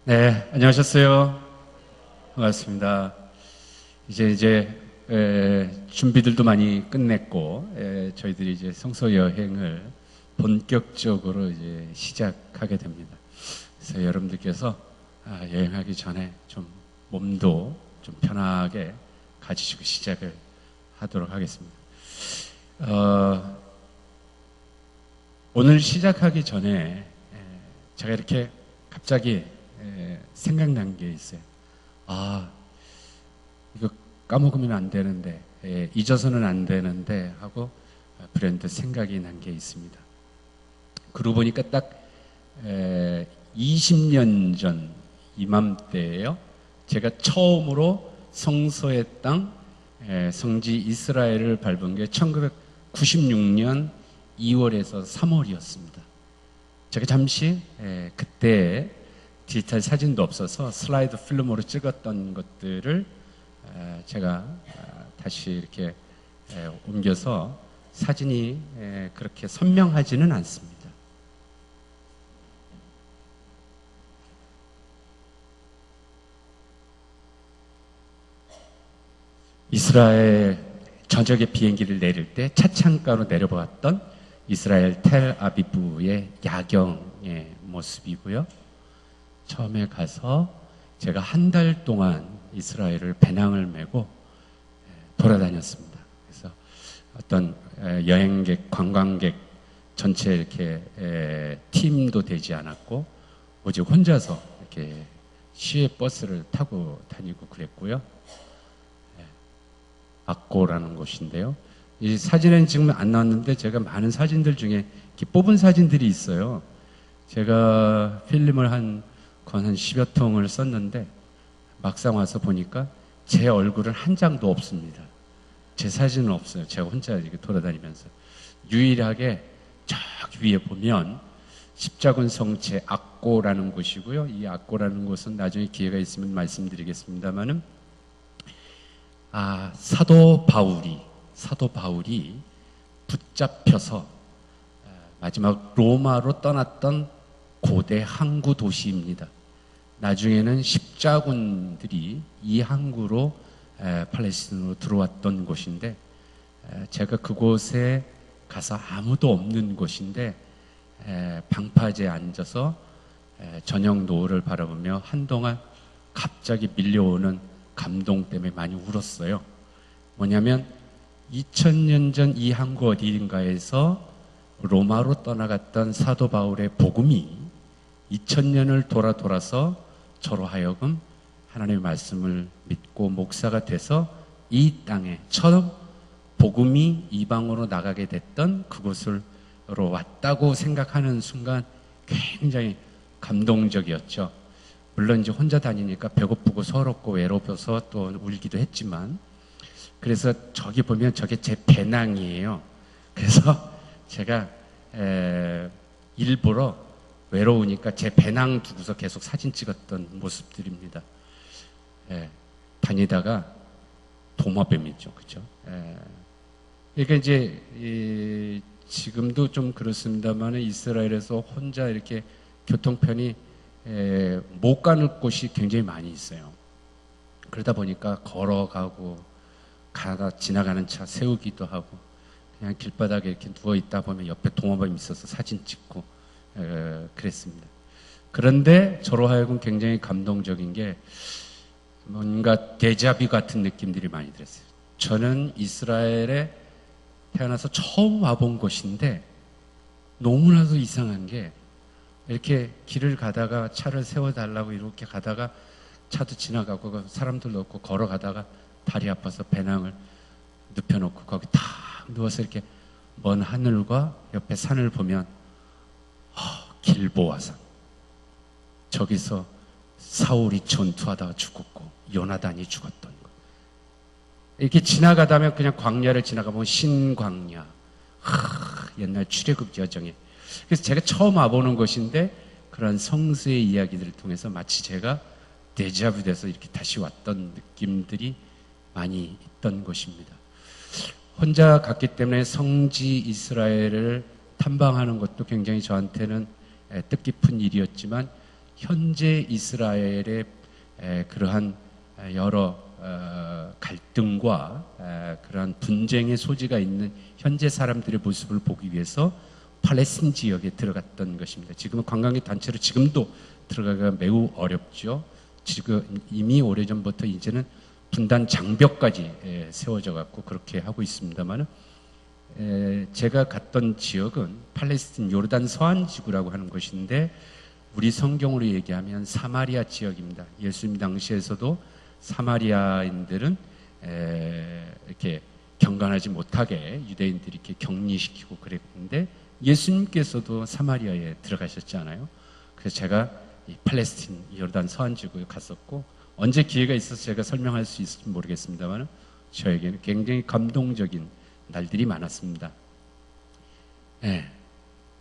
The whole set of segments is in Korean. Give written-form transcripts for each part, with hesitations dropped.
네, 안녕하셨어요. 반갑습니다. 준비들도 많이 끝냈고, 저희들이 이제 성서 여행을 본격적으로 이제 시작하게 됩니다. 그래서 여러분들께서 여행하기 전에 좀 몸도 좀 편하게 가지시고 시작을 하도록 하겠습니다. 오늘 시작하기 전에 제가 이렇게 갑자기 생각난 게 있어요. 이거 까먹으면 안 되는데, 잊어서는 안 되는데 하고 브랜드 생각이 난 게 있습니다. 그러고 보니까 딱 20년 전 이맘때예요. 제가 처음으로 성서의 땅, 성지 이스라엘을 밟은 게 1996년 2월에서 3월이었습니다. 제가 잠시 그때 디지털 사진도 없어서 슬라이드 필름으로 찍었던 것들을 제가 다시 이렇게 옮겨서 사진이 그렇게 선명하지는 않습니다. 이스라엘 저녁에 비행기를 내릴 때 차창가로 내려보았던 이스라엘 텔아비브의 야경의 모습이고요. 처음에 가서 제가 한 달 동안 이스라엘을 배낭을 메고 돌아다녔습니다. 그래서 어떤 여행객, 관광객 전체 이렇게 팀도 되지 않았고 오직 혼자서 이렇게 시외 버스를 타고 다니고 그랬고요. 악고라는 곳인데요. 이 사진은 지금 안 나왔는데 제가 많은 사진들 중에 이렇게 뽑은 사진들이 있어요. 제가 필름을 한 10여 통을 썼는데 막상 와서 보니까 제 얼굴은 한 장도 없습니다. 제 사진은 없어요. 제가 혼자 이렇게 돌아다니면서. 유일하게 저 위에 보면 십자군 성체 악고라는 곳이고요. 이 악고라는 곳은 나중에 기회가 있으면 말씀드리겠습니다만은 사도 바울이 붙잡혀서 마지막 로마로 떠났던 고대 항구 도시입니다. 나중에는 십자군들이 이 항구로 팔레스틴으로 들어왔던 곳인데 제가 그곳에 가서 아무도 없는 곳인데 방파제에 앉아서 저녁 노을을 바라보며 한동안 갑자기 밀려오는 감동 때문에 많이 울었어요. 뭐냐면 2000년 전 이 항구 어디인가에서 로마로 떠나갔던 사도 바울의 복음이 2000년을 돌아서 저로 하여금 하나님의 말씀을 믿고 목사가 돼서 이 땅에 처음 복음이 이방으로 나가게 됐던 그곳으로 왔다고 생각하는 순간 굉장히 감동적이었죠. 물론 이제 혼자 다니니까 배고프고 서럽고 외로워서 또 울기도 했지만, 그래서 저기 보면 저게 제 배낭이에요. 그래서 제가 일부러 외로우니까 제 배낭 두고서 계속 사진 찍었던 모습들입니다. 다니다가 도마뱀이죠, 그죠? 그러니까 이제 지금도 좀 그렇습니다만 이스라엘에서 혼자 이렇게 교통편이 못 가는 곳이 굉장히 많이 있어요. 그러다 보니까 걸어가고 지나가는 차 세우기도 하고 그냥 길바닥에 이렇게 누워 있다 보면 옆에 도마뱀이 있어서 사진 찍고 그랬습니다. 그런데 저로 하여금 굉장히 감동적인 게 뭔가 데자뷰 같은 느낌들이 많이 들었어요. 저는 이스라엘에 태어나서 처음 와본 곳인데 너무나도 이상한 게 이렇게 길을 가다가 차를 세워달라고 이렇게 가다가 차도 지나가고 사람들도 없고 걸어가다가 다리 아파서 배낭을 눕혀놓고 거기 탁 누워서 이렇게 먼 하늘과 옆에 산을 보면 길보아산, 저기서 사울이 전투하다가 죽었고 요나단이 죽었던 것. 이렇게 지나가다면 그냥 광야를 지나가보면 신광야, 옛날 출애굽 여정에. 그래서 제가 처음 와보는 곳인데 그런 성수의 이야기들을 통해서 마치 제가 데자뷰 돼서 이렇게 다시 왔던 느낌들이 많이 있던 곳입니다. 혼자 갔기 때문에 성지 이스라엘을 탐방하는 것도 굉장히 저한테는 뜻깊은 일이었지만 현재 이스라엘의 그러한 여러 갈등과 그러한 분쟁의 소지가 있는 현재 사람들의 모습을 보기 위해서 팔레스틴 지역에 들어갔던 것입니다. 지금은 관광객 단체로 지금도 들어가기가 매우 어렵죠. 지금 이미 오래전부터 이제는 분단 장벽까지 세워져 갖고 그렇게 하고 있습니다만, 제가 갔던 지역은 팔레스틴 요르단 서안 지구라고 하는 것인데, 우리 성경으로 얘기하면 사마리아 지역입니다. 예수님 당시에서도 사마리아인들은 이렇게 경건하지 못하게 유대인들이 이렇게 격리시키고 그랬는데, 예수님께서도 사마리아에 들어가셨잖아요. 그래서 제가 이 팔레스틴 요르단 서안 지구에 갔었고, 언제 기회가 있어서 제가 설명할 수 있을지 모르겠습니다만, 저에게는 굉장히 감동적인 날들이 많았습니다.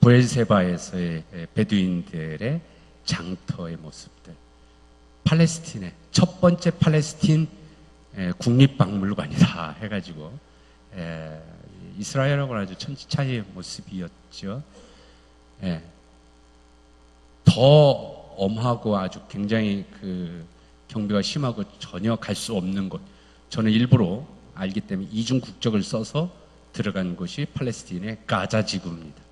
부엘세바에서의 베두인들의 장터의 모습들, 팔레스틴의 첫 번째 팔레스틴 국립박물관이다 해가지고 이스라엘하고는 아주 천지차이의 모습이었죠. 더 엄하고 아주 굉장히 그 경비가 심하고 전혀 갈 수 없는 곳, 저는 일부러 알기 때문에 이중 국적을 써서 들어간 곳이 팔레스틴의 가자 지구입니다.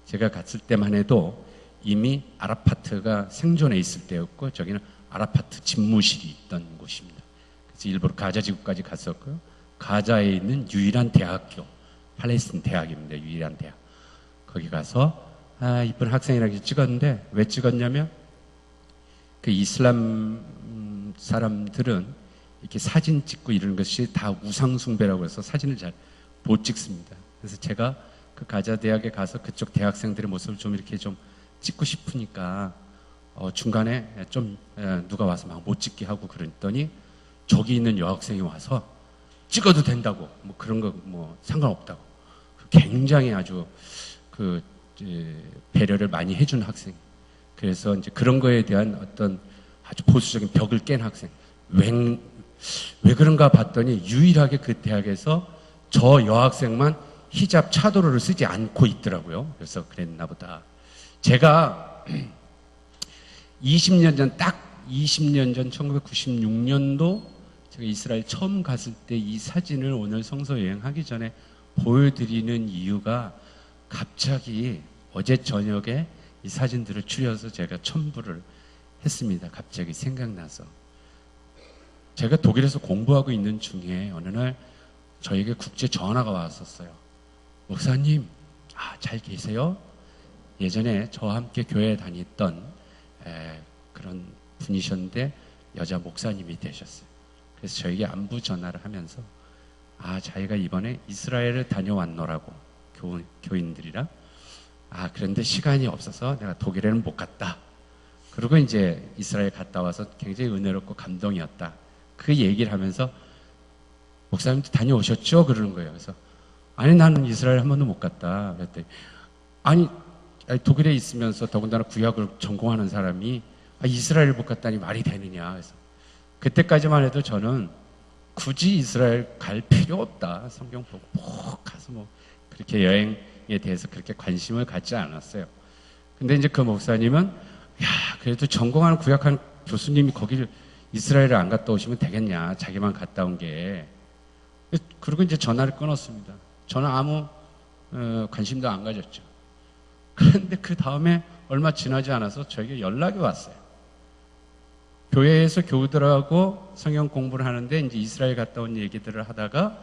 제가 갔을 때만 해도 이미 아라파트가 생존해 있을 때였고, 저기는 아라파트 집무실이 있던 곳입니다. 그래서 일부러 가자 지구까지 갔었고요. 가자에 있는 유일한 대학교, 팔레스틴 대학입니다. 유일한 대학. 거기 가서 이쁜 학생이라고 찍었는데, 왜 찍었냐면 그 이슬람 사람들은 이렇게 사진 찍고 이러는 것이 다 우상숭배라고 해서 사진을 잘 못 찍습니다. 그래서 제가 그 가자 대학에 가서 그쪽 대학생들의 모습을 좀 이렇게 좀 찍고 싶으니까 중간에 좀 누가 와서 막 못 찍게 하고 그랬더니, 저기 있는 여학생이 와서 찍어도 된다고, 뭐 그런 거 뭐 상관없다고, 굉장히 아주 그 배려를 많이 해준 학생. 그래서 이제 그런 거에 대한 어떤 아주 보수적인 벽을 깬 학생. 왜 그런가 봤더니 유일하게 그 대학에서 저 여학생만 히잡 차도로를 쓰지 않고 있더라고요. 그래서 그랬나 보다. 제가 20년 전, 딱 20년 전 1996년도 제가 이스라엘 처음 갔을 때 이 사진을 오늘 성서 여행하기 전에 보여드리는 이유가, 갑자기 어제 저녁에 이 사진들을 추려서 제가 첨부를 했습니다. 갑자기 생각나서. 제가 독일에서 공부하고 있는 중에 어느 날 저에게 국제 전화가 왔었어요. 목사님, 잘 계세요? 예전에 저와 함께 교회에 다녔던 그런 분이셨는데 여자 목사님이 되셨어요. 그래서 저에게 안부 전화를 하면서 자기가 이번에 이스라엘을 다녀왔노라고, 교인들이랑. 그런데 시간이 없어서 내가 독일에는 못 갔다. 그리고 이제 이스라엘 갔다 와서 굉장히 은혜롭고 감동이었다. 그 얘기를 하면서, 목사님도 다녀오셨죠? 그러는 거예요. 그래서 아니, 나는 이스라엘 한 번도 못 갔다. 그랬더니 아니 독일에 있으면서 더군다나 구약을 전공하는 사람이 이스라엘 못 갔다니 말이 되느냐. 그래서 그때까지만 해도 저는 굳이 이스라엘 갈 필요 없다, 성경 보고 꼭 가서 뭐 그렇게 여행에 대해서 그렇게 관심을 갖지 않았어요. 근데 이제 그 목사님은 그래도 전공하는 구약하는 교수님이 거기를 이스라엘을 안 갔다 오시면 되겠냐, 자기만 갔다 온 게. 그리고 이제 전화를 끊었습니다. 저는 아무 관심도 안 가졌죠. 그런데 그 다음에 얼마 지나지 않아서 저에게 연락이 왔어요. 교회에서 교우들하고 성경 공부를 하는데 이제 이스라엘 갔다 온 얘기들을 하다가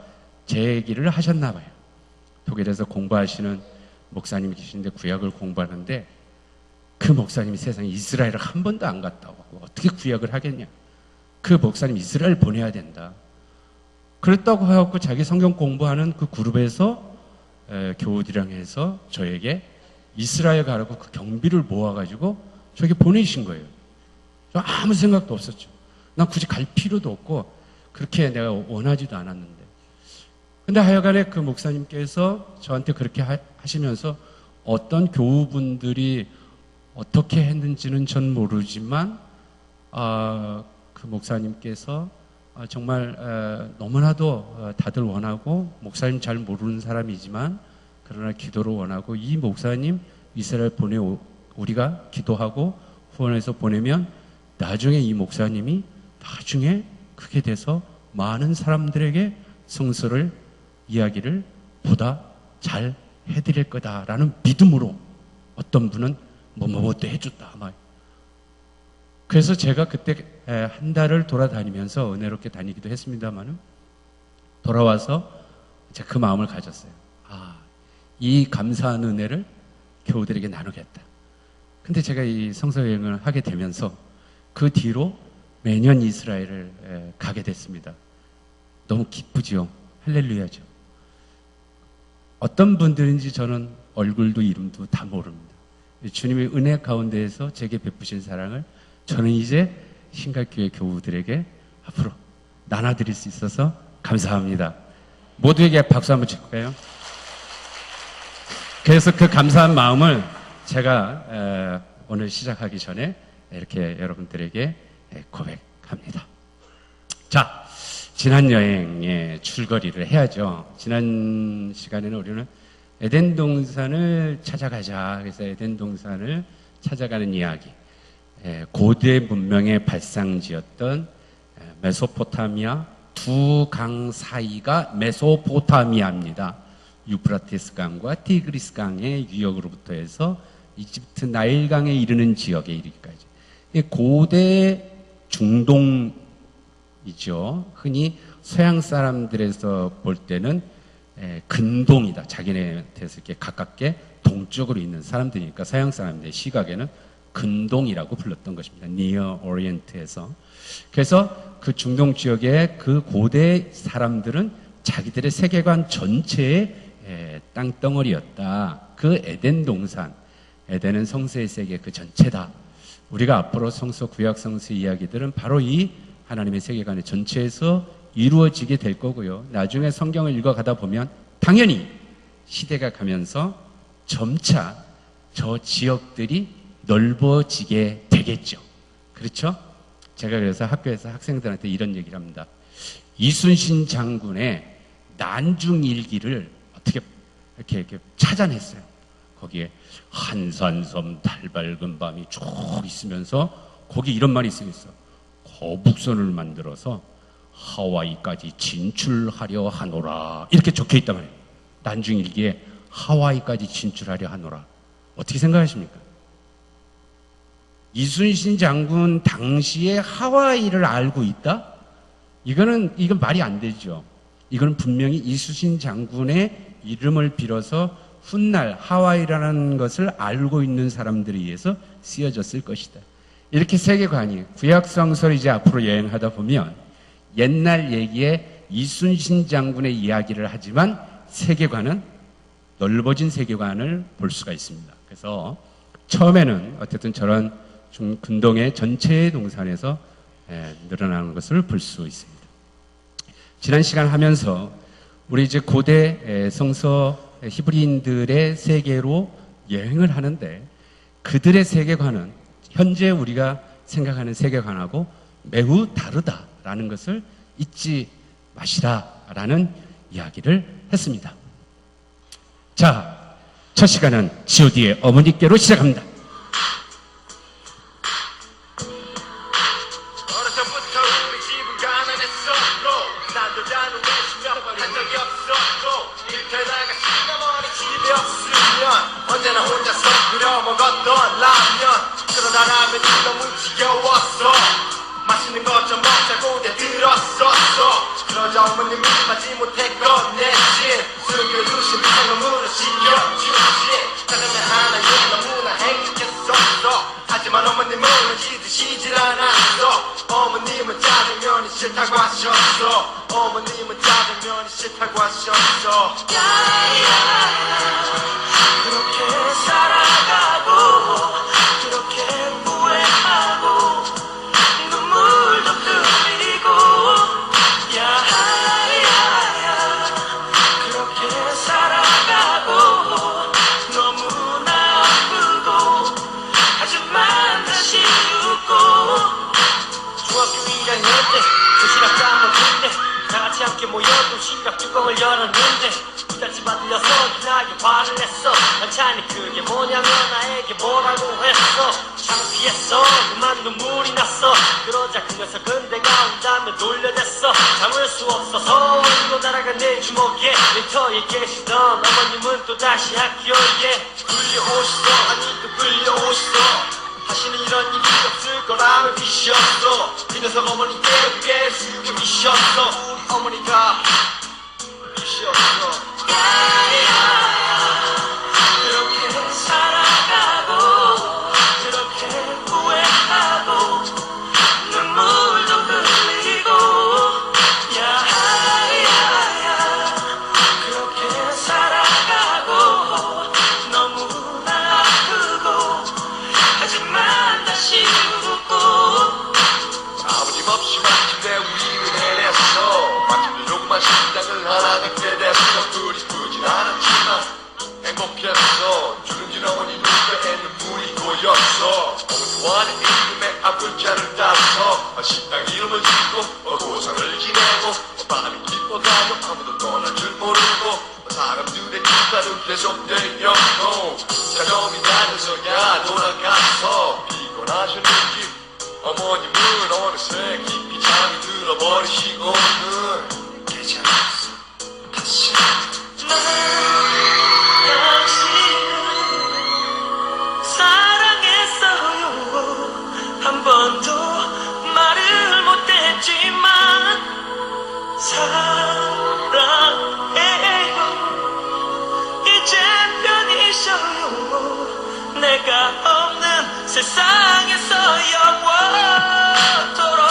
제 얘기를 하셨나 봐요. 독일에서 공부하시는 목사님이 계시는데 구약을 공부하는데, 그 목사님이 세상에 이스라엘을 한 번도 안 갔다 오고 어떻게 구약을 하겠냐. 그 목사님 이스라엘 보내야 된다. 그랬다고 해갖고 자기 성경 공부하는 그 그룹에서 교우들이랑 해서 저에게 이스라엘 가라고 그 경비를 모아가지고 저에게 보내신 거예요. 저 아무 생각도 없었죠. 난 굳이 갈 필요도 없고 그렇게 내가 원하지도 않았는데. 근데 하여간에 그 목사님께서 저한테 그렇게 하시면서 어떤 교우분들이 어떻게 했는지는 전 모르지만 그 목사님께서 정말 너무나도 다들 원하고, 목사님 잘 모르는 사람이지만 그러나 기도로 원하고, 이 목사님 이스라엘 우리가 기도하고 후원해서 보내면 나중에 이 목사님이 나중에 그게 돼서 많은 사람들에게 성서를 이야기를 보다 잘 해드릴 거다라는 믿음으로 어떤 분은 뭐뭐도 해줬다. 그래서 제가 그때 한 달을 돌아다니면서 은혜롭게 다니기도 했습니다만은 돌아와서 제가 그 마음을 가졌어요. 이 감사한 은혜를 교우들에게 나누겠다. 근데 제가 이 성서 여행을 하게 되면서 그 뒤로 매년 이스라엘을 가게 됐습니다. 너무 기쁘죠. 할렐루야죠. 어떤 분들인지 저는 얼굴도 이름도 다 모릅니다. 주님의 은혜 가운데에서 제게 베푸신 사랑을 저는 이제 신갈교회 교우들에게 앞으로 나눠드릴 수 있어서 감사합니다. 모두에게 박수 한번 칠까요? 그래서 그 감사한 마음을 제가 오늘 시작하기 전에 이렇게 여러분들에게 고백합니다. 자, 지난 여행의 줄거리를 해야죠. 지난 시간에는 우리는 에덴 동산을 찾아가자. 그래서 에덴 동산을 찾아가는 이야기. 고대 문명의 발상지였던 메소포타미아 두 강 사이가 메소포타미아입니다. 유프라테스 강과 티그리스 강의 유역으로부터 해서 이집트 나일강에 이르는 지역에 이르기까지. 고대 중동이죠. 흔히 서양 사람들에서 볼 때는 근동이다. 자기네한테서 이렇게 가깝게 동쪽으로 있는 사람들이니까 서양 사람들의 시각에는 근동이라고 불렀던 것입니다. Near Orient에서. 그래서 그 중동 지역의 그 고대 사람들은 자기들의 세계관 전체의 땅덩어리였다. 그 에덴 동산, 에덴은 성서의 세계 그 전체다. 우리가 앞으로 성서, 구약 성서 이야기들은 바로 이 하나님의 세계관의 전체에서 이루어지게 될 거고요. 나중에 성경을 읽어가다 보면 당연히 시대가 가면서 점차 저 지역들이 넓어지게 되겠죠. 그렇죠? 제가 그래서 학교에서 학생들한테 이런 얘기를 합니다. 이순신 장군의 난중일기를 어떻게 이렇게 찾아냈어요. 거기에 한산섬 달밝은 밤이 쭉 있으면서 거기 이런 말이 쓰였어. 거북선을 만들어서 하와이까지 진출하려 하노라. 이렇게 적혀 있단 말이에요. 난중일기에 하와이까지 진출하려 하노라. 어떻게 생각하십니까? 이순신 장군 당시에 하와이를 알고 있다? 이건 말이 안 되죠. 이건 분명히 이순신 장군의 이름을 빌어서 훗날 하와이라는 것을 알고 있는 사람들에 의해서 쓰여졌을 것이다. 이렇게 세계관이 구약성서를 이제 앞으로 여행하다 보면 옛날 얘기에 이순신 장군의 이야기를 하지만 세계관은 넓어진 세계관을 볼 수가 있습니다. 그래서 처음에는 어쨌든 저런 근동의 전체 동산에서 늘어나는 것을 볼 수 있습니다. 지난 시간 하면서 우리 이제 고대 성서 히브리인들의 세계로 여행을 하는데 그들의 세계관은 현재 우리가 생각하는 세계관하고 매우 다르다라는 것을 잊지 마시라라는 이야기를 했습니다. 자, 첫 시간은 G.O.D의 어머니께로 시작합니다. 언제나 혼자서 끓여 먹었던 라면 그러다 라면이 너무 지겨웠어 맛있는 것 좀 먹자고 대들었었어 그러자 어머님이 마지못해 꺼내신 숨겨주신 비상금으로 시켜주신 짜장면 하나에 너무나 행복했었어 하지만 어머님은 왠지 드시질 않았어 어머님은 짜장면이 싫다고 하셨어 어머님은 짜장면이 싫다고 하셨어 그렇게 살아가고 그렇게 후회하고 눈물도 흘리고 야야야 그렇게 살아가고 너무나 아프고 하지만 다시 웃고 중학교 1학년 때 도시락 짜먹을 때 다같이 함께 모여 도시락 뚜껑을 열었는데 부잣집안 들려서 나에게 화를 냈어 반찬이 그게 뭐냐며 나에게 뭐라고 했어 창피했어 그만 눈물이 났어 그러자 그 녀석은 내가 온다며 놀려댔어 참을 수 없어서 울고 날아간 내 주먹에 일터에 계시던 어머님은 또다시 학교에 끌려오시어 아니 또 끌려오시어 다시는 이런 일이 없을 거라며 비셨어 그 녀석 어머니께 그게 수금이셨어 우리 어머니가 비셨어 그렇게 살아가고 그렇게 후회하고 눈물도 흘리고 야야야 그렇게 살아가고 너무나 아프고 하지만 다시 웃고 아버님 없이 마침내 우리는 해냈어 마침내 조그만 식당을 하나 갖게 됐어 둘이 크진 않았지만 행복했어 주름진 어머니 눈가에 눈물이 고였어 어머니와 내 이름의 앞글자를 따서 식당 이름을 짓고 고상을 지내고 밤이 깊어가도 아무도 떠날 줄 모르고 사람들의 일과는 계속되었고 자정이 다녀서야 돌아가서 피곤하셨는지 어머님은 어느새 깊이 잠이 들어버리시고는 계절없어 다시 당신을 사랑했어요 한 번도 말을 못했지만 사랑해요 이제 편히쉬어요 내가 없는 세상에서 영원토록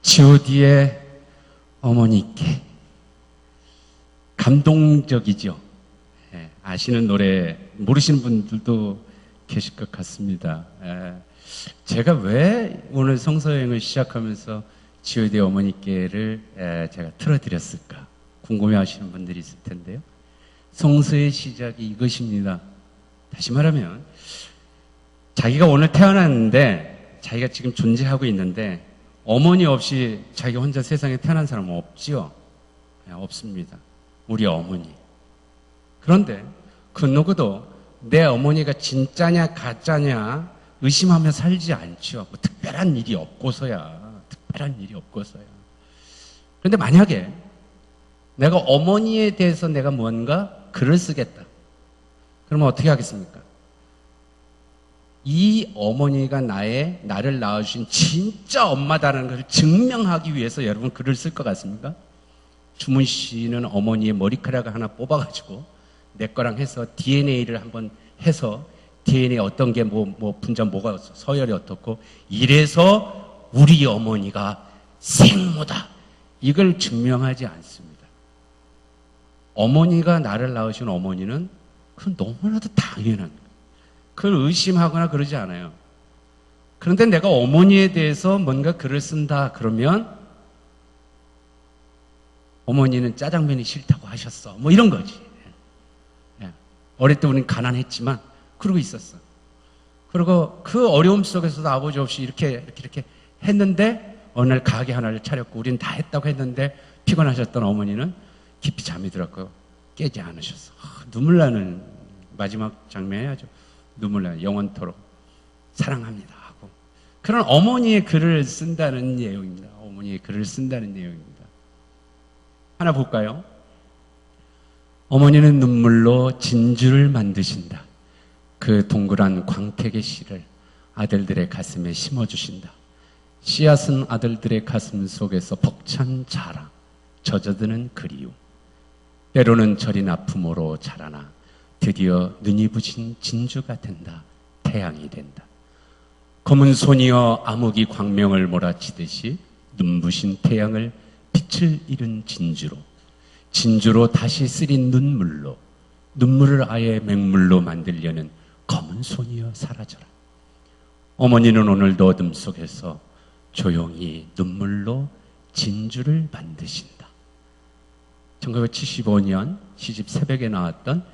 G.O.D의 어머니께 감동적이죠. 예, 아시는 노래 모르시는 분들도 계실 것 같습니다. 제가 왜 오늘 성서여행을 시작하면서 G.O.D의 어머니께를 제가 틀어드렸을까 궁금해하시는 분들이 있을 텐데요. 성서의 시작이 이것입니다. 다시 말하면 자기가 오늘 태어났는데 자기가 지금 존재하고 있는데 어머니 없이 자기 혼자 세상에 태어난 사람은 없지요? 없습니다. 우리 어머니. 그런데 그 누구도 내 어머니가 진짜냐 가짜냐 의심하며 살지 않죠. 뭐 특별한 일이 없고서야. 그런데 만약에 내가 어머니에 대해서 내가 뭔가 글을 쓰겠다. 그러면 어떻게 하겠습니까? 이 어머니가 나를 낳아주신 진짜 엄마다라는 것을 증명하기 위해서 여러분 글을 쓸 것 같습니까? 주문씨는 어머니의 머리카락을 하나 뽑아가지고 내 거랑 해서 DNA를 한번 해서 DNA 어떤 게 분자 뭐가 서열이 어떻고 이래서 우리 어머니가 생모다. 이걸 증명하지 않습니다. 어머니가 나를 낳으신 어머니는 그건 너무나도 당연한 거예요. 그걸 의심하거나 그러지 않아요. 그런데 내가 어머니에 대해서 뭔가 글을 쓴다 그러면 어머니는 짜장면이 싫다고 하셨어. 뭐 이런 거지. 어릴 때 우리는 가난했지만 그러고 있었어. 그리고 그 어려움 속에서도 아버지 없이 이렇게 했는데 어느 날 가게 하나를 차렸고 우리는 다 했다고 했는데 피곤하셨던 어머니는 깊이 잠이 들었고 깨지 않으셨어. 눈물 나는 마지막 장면이야죠. 눈물 나요. 영원토록 사랑합니다 하고 그런 어머니의 글을 쓴다는 내용입니다. 어머니의 글을 쓴다는 내용입니다. 하나 볼까요? 어머니는 눈물로 진주를 만드신다. 그 동그란 광택의 씨를 아들들의 가슴에 심어주신다. 씨앗은 아들들의 가슴 속에서 벅찬 자랑, 젖어드는 그리움. 때로는 저린 아픔으로 자라나 드디어 눈이 부신 진주가 된다. 태양이 된다. 검은 손이여 암흑이 광명을 몰아치듯이 눈부신 태양을 빛을 잃은 진주로 다시 쓰린 눈물을 아예 맹물로 만들려는 검은 손이여 사라져라. 어머니는 오늘도 어둠 속에서 조용히 눈물로 진주를 만드신다. 1975년 시집 새벽에 나왔던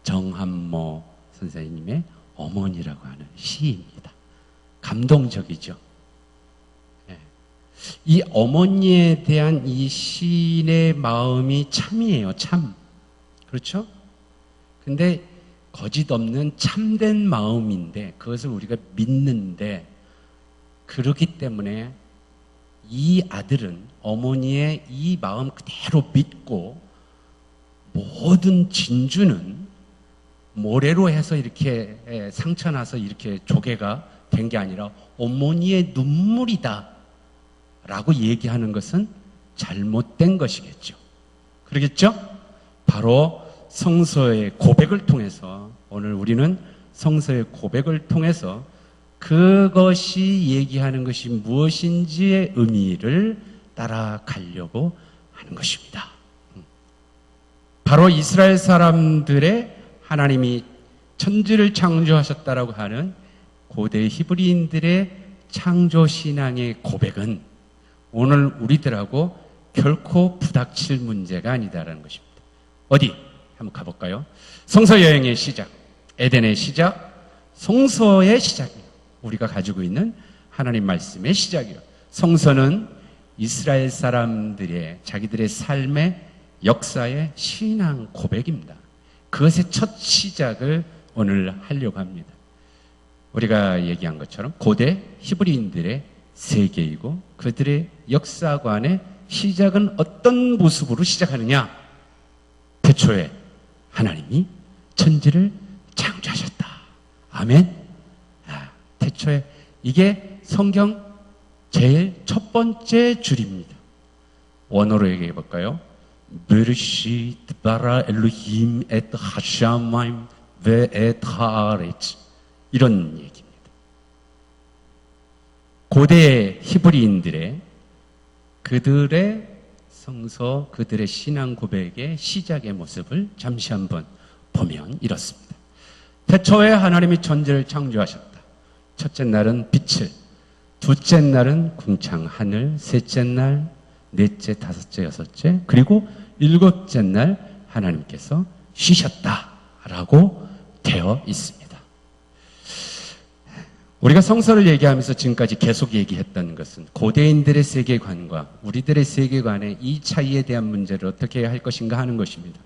정한모 선생님의 어머니라고 하는 시입니다. 감동적이죠. 네. 이 어머니에 대한 이 시인의 마음이 참이에요, 참. 그렇죠? 근데 거짓 없는 참된 마음인데 그것을 우리가 믿는데 그렇기 때문에 이 아들은 어머니의 이 마음 그대로 믿고 모든 진주는 모래로 해서 이렇게 상처 나서 이렇게 조개가 된 게 아니라 어머니의 눈물이다 라고 얘기하는 것은 잘못된 것이겠죠. 그러겠죠? 바로 성서의 고백을 통해서 오늘 우리는 성서의 고백을 통해서 그것이 얘기하는 것이 무엇인지의 의미를 따라가려고 하는 것입니다. 바로 이스라엘 사람들의 하나님이 천지를 창조하셨다라고 하는 고대 히브리인들의 창조 신앙의 고백은 오늘 우리들하고 결코 부닥칠 문제가 아니다라는 것입니다. 어디? 한번 가볼까요? 성서 여행의 시작, 에덴의 시작, 성서의 시작이에요. 우리가 가지고 있는 하나님 말씀의 시작이에요. 성서는 이스라엘 사람들의 자기들의 삶의 역사의 신앙 고백입니다. 그것의 첫 시작을 오늘 하려고 합니다. 우리가 얘기한 것처럼 고대 히브리인들의 세계이고 그들의 역사관의 시작은 어떤 모습으로 시작하느냐? 태초에 하나님이 천지를 창조하셨다. 아멘. 태초에 이게 성경 제일 첫 번째 줄입니다. 원어로 얘기해 볼까요? 베르시트 바라 엘로힘 엣 하샤마임 베엣 하아레츠 이런 얘기입니다. 고대 히브리인들의 그들의 성서, 그들의 신앙 고백의 시작의 모습을 잠시 한번 보면 이렇습니다. 태초에 하나님이 천지를 창조하셨다. 첫째 날은 빛을, 둘째 날은 궁창 하늘, 셋째 날, 넷째, 다섯째, 여섯째, 그리고 일곱째 날 하나님께서 쉬셨다라고 되어 있습니다. 우리가 성서를 얘기하면서 지금까지 계속 얘기했던 것은 고대인들의 세계관과 우리들의 세계관의 이 차이에 대한 문제를 어떻게 할 것인가 하는 것입니다.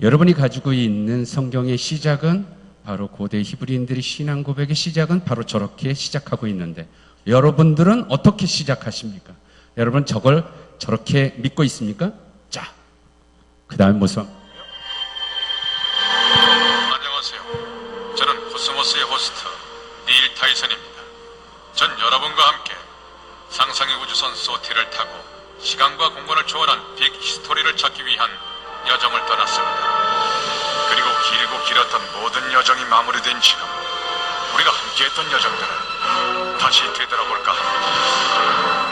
여러분이 가지고 있는 성경의 시작은 바로 고대 히브리인들의 신앙 고백의 시작은 바로 저렇게 시작하고 있는데 여러분들은 어떻게 시작하십니까? 여러분 저걸 저렇게 믿고 있습니까? 자, 그 다음 모습. 안녕하세요. 저는 코스모스의 호스트 닐 타이슨입니다. 전 여러분과 함께 상상의 우주선 소티를 타고 시간과 공간을 초월한 빅 히스토리를 찾기 위한 여정을 떠났습니다. 그리고 길고 길었던 모든 여정이 마무리된 지금 우리가 함께했던 여정들을 다시 되돌아볼까 합니다.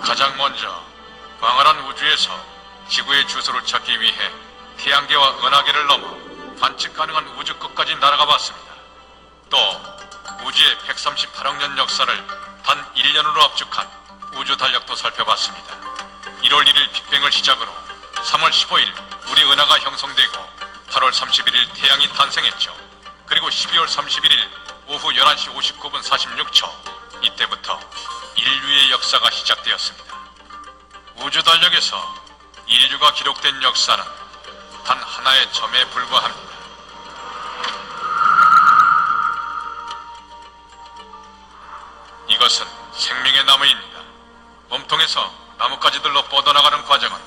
가장 먼저 광활한 우주에서 지구의 주소를 찾기 위해 태양계와 은하계를 넘어 관측 가능한 우주 끝까지 날아가 봤습니다. 또 우주의 138억 년 역사를 단 1년으로 압축한 우주 달력도 살펴봤습니다. 1월 1일 빅뱅을 시작으로 3월 15일 우리 은하가 형성되고 8월 31일 태양이 탄생했죠. 그리고 12월 31일 오후 11시 59분 46초 이때부터 인류의 역사가 시작되었습니다. 우주 달력에서 인류가 기록된 역사는 단 하나의 점에 불과합니다. 이것은 생명의 나무입니다. 몸통에서 나뭇가지들로 뻗어나가는 과정은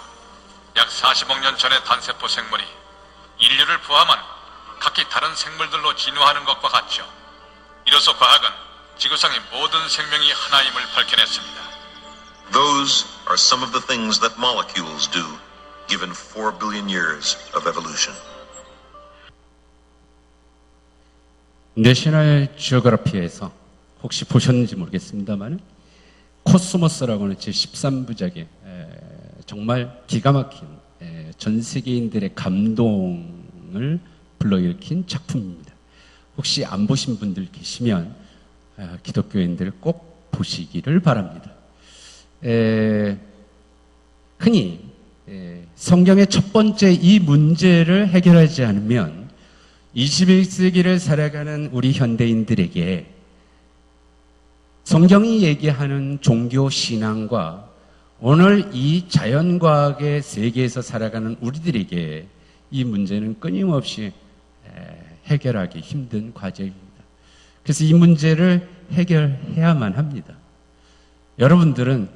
약 40억 년 전의 단세포 생물이 인류를 포함한 각기 다른 생물들로 진화하는 것과 같죠. 이로써 과학은 지구상의 모든 생명이 하나임을 밝혀냈습니다. Those are some of the things that molecules do, given 4 billion years of evolution. 내셔널 지오그래피에서 혹시 보셨는지 모르겠습니다만 코스모스라고 하는 제13부작에 정말 기가 막힌 전 세계인들의 감동을 불러일으킨 작품입니다. 혹시 안 보신 분들 계시면 기독교인들 꼭 보시기를 바랍니다. 흔히 성경의 첫 번째 이 문제를 해결하지 않으면 21세기를 살아가는 우리 현대인들에게 성경이 얘기하는 종교 신앙과 오늘 이 자연과학의 세계에서 살아가는 우리들에게 이 문제는 끊임없이 해결하기 힘든 과제입니다. 그래서 이 문제를 해결해야만 합니다. 여러분들은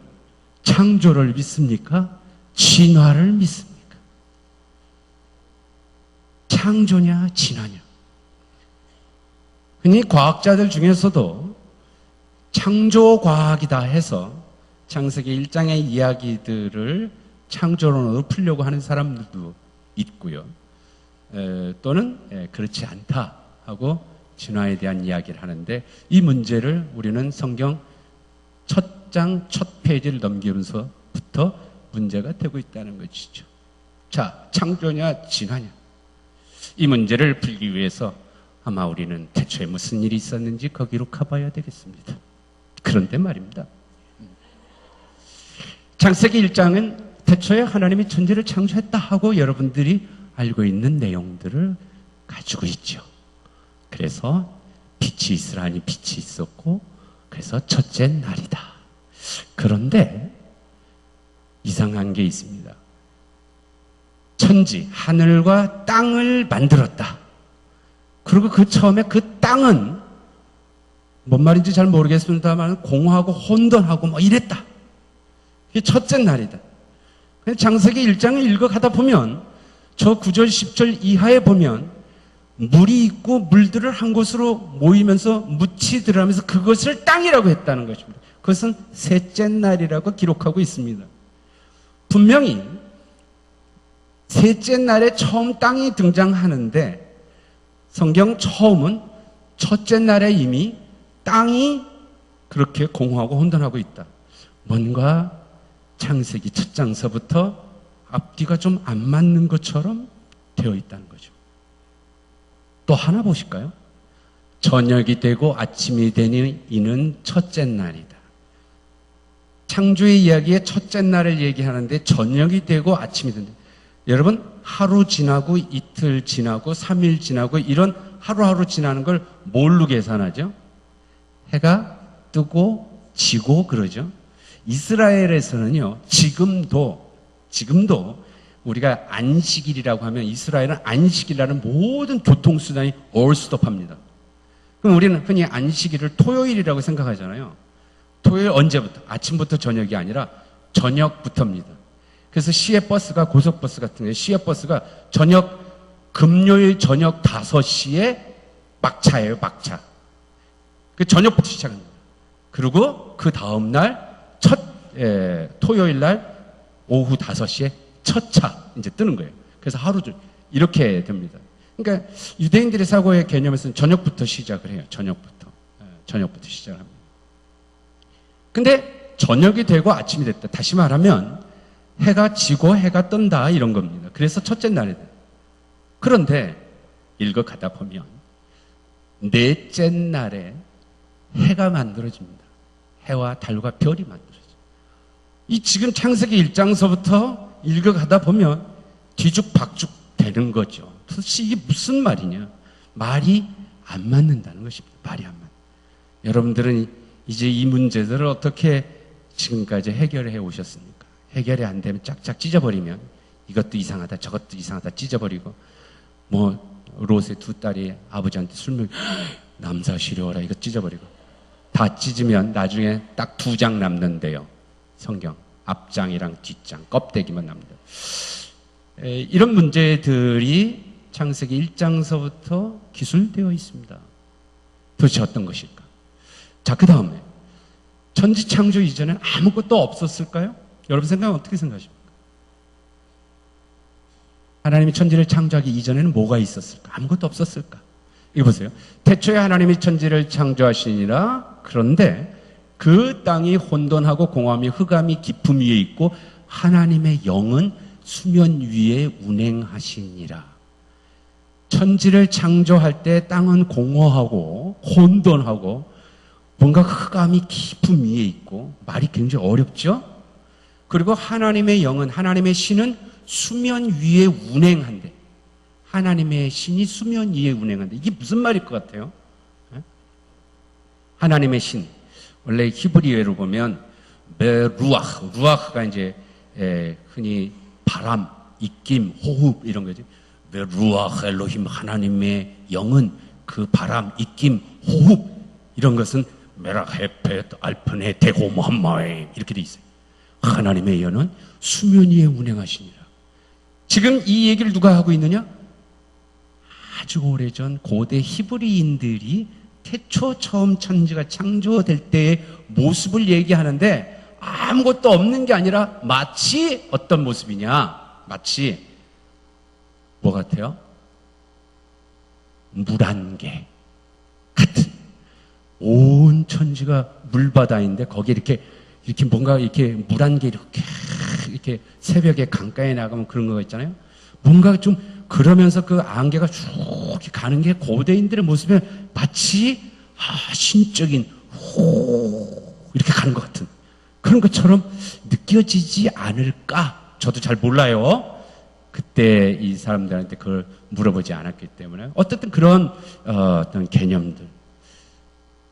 창조를 믿습니까? 진화를 믿습니까? 창조냐 진화냐? 흔히 과학자들 중에서도 창조과학이다 해서 창세기 1장의 이야기들을 창조론으로 풀려고 하는 사람들도 있고요. 또는 그렇지 않다 하고 진화에 대한 이야기를 하는데, 이 문제를 우리는 성경 첫 장 첫 페이지를 넘기면서부터 문제가 되고 있다는 것이죠. 자, 창조냐 진화냐? 이 문제를 풀기 위해서 아마 우리는 태초에 무슨 일이 있었는지 거기로 가봐야 되겠습니다. 그런데 말입니다. 창세기 1장은 태초에 하나님이 천지를 창조했다 하고 여러분들이 알고 있는 내용들을 가지고 있죠. 그래서 빛이 있으라니 빛이 있었고, 그래서 첫째 날이다. 그런데 이상한 게 있습니다. 천지, 하늘과 땅을 만들었다. 그리고 그 처음에 그 땅은 뭔 말인지 잘 모르겠습니다만 공하고 혼돈하고 뭐 이랬다. 이게 첫째 날이다. 창세기 1장을 읽어가다 보면 저 9절 10절 이하에 보면 물이 있고 물들을 한 곳으로 모이면서 묻히들어가면서 그것을 땅이라고 했다는 것입니다. 그것은 셋째 날이라고 기록하고 있습니다. 분명히 셋째 날에 처음 땅이 등장하는데 성경 처음은 첫째 날에 이미 땅이 그렇게 공허하고 혼돈하고 있다. 뭔가 창세기 첫 장서부터 앞뒤가 좀 안 맞는 것처럼 되어 있다는 거죠. 또 하나 보실까요? 저녁이 되고 아침이 되니 이는 첫째 날이다. 창조의 이야기에 첫째 날을 얘기하는데 저녁이 되고 아침이 된다. 여러분, 하루 지나고 이틀 지나고 3일 지나고 이런 하루하루 지나는 걸 뭘로 계산하죠? 해가 뜨고 지고 그러죠. 이스라엘에서는요, 지금도 우리가 안식일이라고 하면 이스라엘은 안식일이라는 모든 교통수단이 올스톱합니다. 그럼 우리는 흔히 안식일을 토요일이라고 생각하잖아요. 토요일 언제부터? 아침부터 저녁이 아니라 저녁부터입니다. 그래서 시외버스가, 고속버스 같은 게 시외버스가 금요일 저녁 5시에 막차예요, 막차. 그 저녁부터 시작합니다. 그리고 그 다음날 토요일 날 오후 5시에 첫 차 이제 뜨는 거예요. 그래서 하루 종 이렇게 됩니다. 그러니까 유대인들의 사고의 개념에서는 저녁부터 시작을 해요. 저녁부터 시작을 합니다. 근데 저녁이 되고 아침이 됐다. 다시 말하면 해가 지고 해가 뜬다 이런 겁니다. 그래서 첫째 날이다. 그런데 읽어가다 보면 넷째 날에 해가 만들어집니다. 해와 달과 별이 만들어져요. 이 지금 창세기 1장서부터 읽어가다 보면 뒤죽박죽 되는 거죠. 도대체 이게 무슨 말이냐? 말이 안 맞는다는 것입니다. 말이 안 맞는. 여러분들은 이제 이 문제들을 어떻게 지금까지 해결해 오셨습니까? 해결이 안 되면 짝짝 찢어버리면 이것도 이상하다 저것도 이상하다 찢어버리고, 뭐 롯의 두 딸이 아버지한테 술 먹이 남사시려라 이거 찢어버리고, 다 찢으면 나중에 딱 2장 남는데요. 성경 앞장이랑 뒷장 껍데기만 남는다. 이런 문제들이 창세기 1장서부터 기술되어 있습니다. 도대체 어떤 것일까? 자, 그 다음에 천지 창조 이전엔 아무것도 없었을까요? 여러분 생각은 어떻게 생각하십니까? 하나님이 천지를 창조하기 이전에는 뭐가 있었을까? 아무것도 없었을까? 이거 보세요. 태초에 하나님이 천지를 창조하시니라. 그런데 그 땅이 혼돈하고 공허함이 흑암이 깊음 위에 있고 하나님의 영은 수면 위에 운행하시니라. 천지를 창조할 때 땅은 공허하고 혼돈하고 뭔가 흑암이 깊음 위에 있고, 말이 굉장히 어렵죠? 그리고 하나님의 영은, 하나님의 신은 수면 위에 운행한대. 하나님의 신이 수면 위에 운행한대. 이게 무슨 말일 것 같아요? 하나님의 신. 원래 히브리어로 보면 루아흐가 이제 흔히 바람, 입김, 호흡 이런 거죠. 루아흐 엘로힘 하나님의 영은 그 바람, 입김, 호흡 이런 것은 메라헤펫 알프네 데고모함마에 이렇게 돼 있어요. 하나님의 영은 수면 위에 운행하시니라. 지금 이 얘기를 누가 하고 있느냐? 아주 오래전 고대 히브리인들이 태초 처음 천지가 창조될 때의 모습을 얘기하는데 아무것도 없는 게 아니라 마치 어떤 모습이냐? 마치 뭐 같아요? 물안개 같은 온 천지가 물바다인데 거기에 이렇게 뭔가 이렇게 물안개 이렇게 새벽에 강가에 나가면 그런 거 있잖아요. 뭔가 좀 그러면서 그 안개가 쭉 이렇게 가는 게 고대인들의 모습에 마치 신적인 이렇게 가는 것 같은 그런 것처럼 느껴지지 않을까? 저도 잘 몰라요. 그때 이 사람들한테 그걸 물어보지 않았기 때문에 어쨌든 그런 어떤 개념들.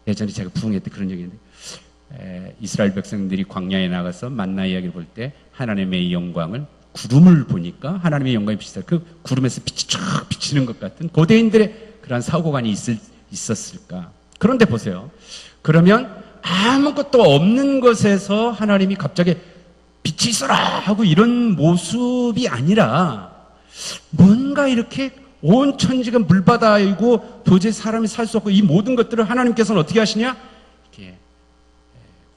예전에 제가 부흥회 때 그런 얘기했는데 이스라엘 백성들이 광야에 나가서 만나 이야기를 볼 때 하나님의 영광을 구름을 보니까 하나님의 영광이 비치다. 그 구름에서 빛이 쫙 비치는 것 같은 고대인들의 그런 사고관이 있었을까? 그런데 보세요. 그러면 아무것도 없는 것에서 하나님이 갑자기 빛이 있어라 하고 이런 모습이 아니라 뭔가 이렇게 온 천지가 물바다이고 도저히 사람이 살 수 없고 이 모든 것들을 하나님께서는 어떻게 하시냐? 이렇게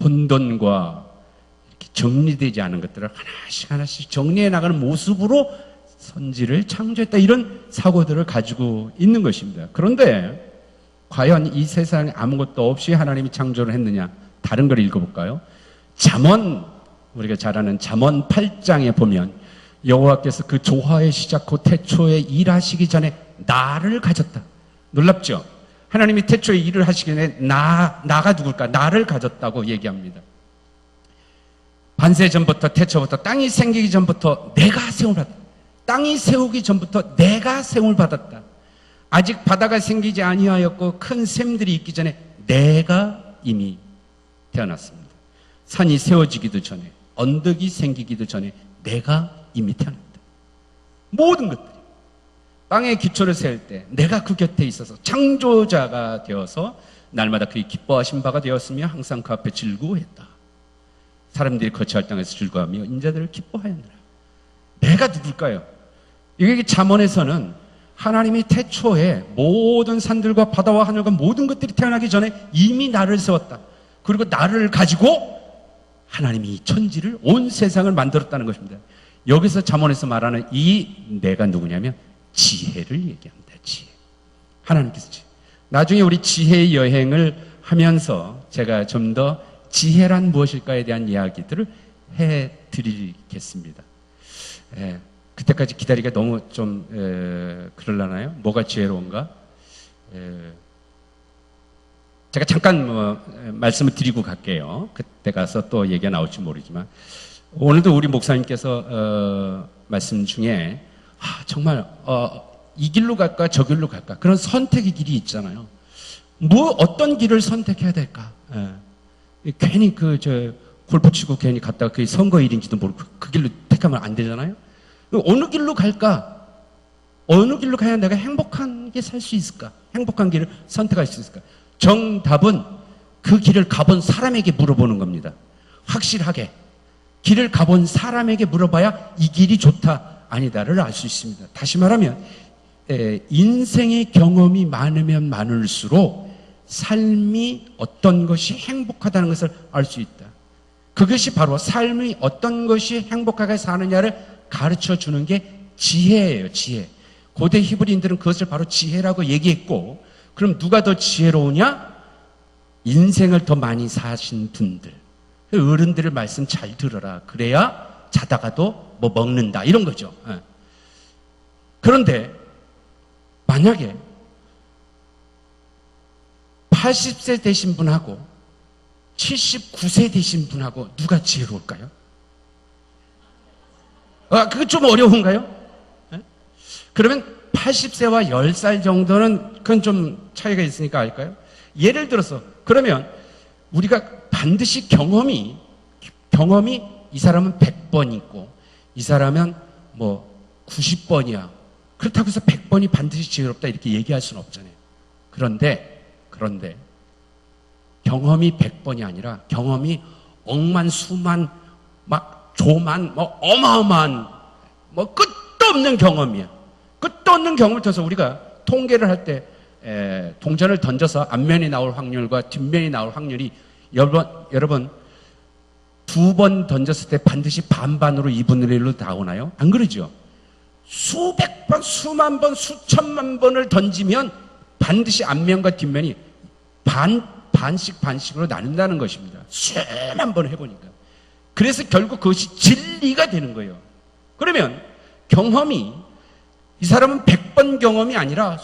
혼돈과 이렇게 정리되지 않은 것들을 하나씩 정리해 나가는 모습으로 선지를 창조했다. 이런 사고들을 가지고 있는 것입니다. 그런데 과연 이 세상에 아무것도 없이 하나님이 창조를 했느냐? 다른 걸 읽어볼까요? 잠언, 우리가 잘 아는 잠언 8장에 보면 여호와께서 그 조화의 시작 곧 태초에 일하시기 전에 나를 가졌다. 놀랍죠? 하나님이 태초에 일을 하시기 전에 나가 누굴까? 나를 가졌다고 얘기합니다. 반세 전부터 태초부터 땅이 생기기 전부터 내가 세움을 받았다. 땅이 세우기 전부터 내가 세움을 받았다. 아직 바다가 생기지 아니하였고 큰 샘들이 있기 전에 내가 이미 태어났습니다. 산이 세워지기도 전에 언덕이 생기기도 전에 내가 이미 태어났다. 모든 것들이 땅의 기초를 세울 때 내가 그 곁에 있어서 창조자가 되어서 날마다 그의 기뻐하신 바가 되었으며 항상 그 앞에 즐거워했다. 사람들이 거처할 땅에서 즐거워하며 인자들을 기뻐하였느라. 내가 누굴까요? 여기 잠언에서는 하나님이 태초에 모든 산들과 바다와 하늘과 모든 것들이 태어나기 전에 이미 나를 세웠다. 그리고 나를 가지고 하나님이 이 천지를 온 세상을 만들었다는 것입니다. 여기서 잠언에서 말하는 이 내가 누구냐면 지혜를 얘기합니다. 지혜. 하나님께서 지혜. 나중에 우리 지혜의 여행을 하면서 제가 좀 더 지혜란 무엇일까에 대한 이야기들을 해드리겠습니다. 그때까지 기다리기가 너무 좀 그럴라나요? 뭐가 지혜로운가? 제가 잠깐 말씀을 드리고 갈게요. 그때 가서 또 얘기가 나올지 모르지만 오늘도 우리 목사님께서 말씀 중에 정말 이 길로 갈까 저 길로 갈까 그런 선택의 길이 있잖아요. 뭐 어떤 길을 선택해야 될까? 괜히 골프 치고 괜히 갔다가 그게 선거일인지도 모르고 그 길로 택하면 안 되잖아요. 어느 길로 갈까? 어느 길로 가야 내가 행복하게 살 수 있을까? 행복한 길을 선택할 수 있을까? 정답은 그 길을 가본 사람에게 물어보는 겁니다. 확실하게 길을 가본 사람에게 물어봐야 이 길이 좋다 아니다를 알 수 있습니다. 다시 말하면 인생의 경험이 많으면 많을수록 삶이 어떤 것이 행복하다는 것을 알 수 있다. 그것이 바로 삶이 어떤 것이 행복하게 사느냐를 가르쳐 주는 게 지혜예요. 지혜. 고대 히브리인들은 그것을 바로 지혜라고 얘기했고, 그럼 누가 더 지혜로우냐? 인생을 더 많이 사신 분들. 어른들의 말씀 잘 들어라. 그래야 자다가도 뭐 먹는다. 이런 거죠. 그런데 만약에 80세 되신 분하고 79세 되신 분하고 누가 지혜로울까요? 그거 좀 어려운가요? 그러면 80세와 10살 정도는 그건 좀 차이가 있으니까 알까요? 예를 들어서 그러면 우리가 반드시 경험이 이 사람은 100번 있고 이 사람은 뭐 90번이야. 그렇다고 해서 100번이 반드시 지혜롭다 이렇게 얘기할 수는 없잖아요. 그런데 경험이 100번이 아니라 경험이 억만 수만 막 조만 뭐 어마어마한 뭐 끝도 없는 경험이야. 끝도 없는 경험을 통해서 우리가 통계를 할 때 동전을 던져서 앞면이 나올 확률과 뒷면이 나올 확률이 여러분 2번 던졌을 때 반드시 반반으로 2분의 1로 나오나요? 안 그러죠? 수백 번, 수만 번, 수천만 번을 던지면 반드시 앞면과 뒷면이 반씩으로 나눈다는 것입니다. 수만 번 해보니까. 그래서 결국 그것이 진리가 되는 거예요. 그러면 경험이 이 사람은 100번 경험이 아니라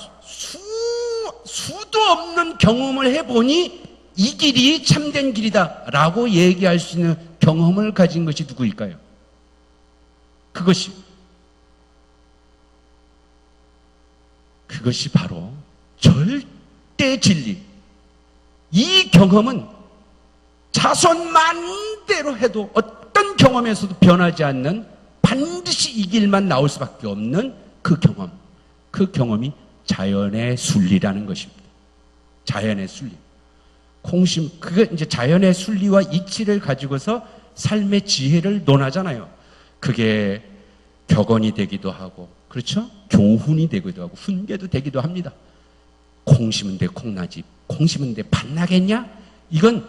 수도 없는 경험을 해보니 이 길이 참된 길이다 라고 얘기할 수 있는 경험을 가진 것이 누구일까요? 그것이 바로 절대 진리. 이 경험은 자손만대로 해도 어떤 경험에서도 변하지 않는 반드시 이 길만 나올 수밖에 없는 그 경험. 그 경험이 자연의 순리라는 것입니다. 자연의 순리. 그게 이제 자연의 순리와 이치를 가지고서 삶의 지혜를 논하잖아요. 그게 격언이 되기도 하고, 그렇죠? 교훈이 되기도 하고, 훈계도 되기도 합니다. 콩 심은 데 콩나지, 콩 심은 데 밭나겠냐? 이건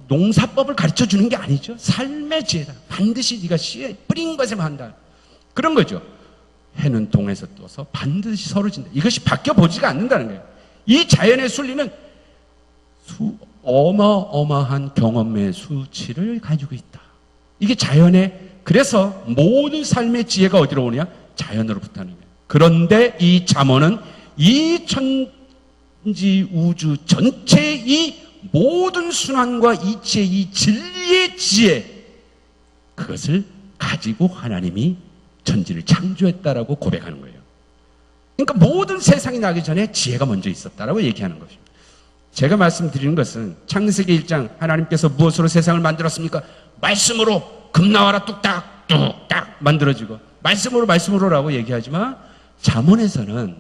농사법을 가르쳐 주는 게 아니죠. 삶의 지혜다. 반드시 네가 씨에 뿌린 것에만 한다. 그런 거죠. 해는 동에서 떠서 반드시 서러진다. 이것이 바뀌어 보지가 않는다는 거예요. 이 자연의 순리는 어마어마한 경험의 수치를 가지고 있다. 이게 그래서 모든 삶의 지혜가 어디로 오느냐? 자연으로부터 하는 거예요. 그런데 이 잠언은 이 천지 우주 전체의 이 모든 순환과 이치의 이 진리의 지혜, 그것을 가지고 하나님이 천지를 창조했다라고 고백하는 거예요. 그러니까 모든 세상이 나기 전에 지혜가 먼저 있었다라고 얘기하는 것입니다. 제가 말씀드리는 것은 창세기 1장 하나님께서 무엇으로 세상을 만들었습니까? 말씀으로 금 나와라 뚝딱 만들어지고 말씀으로라고 얘기하지만 잠언에서는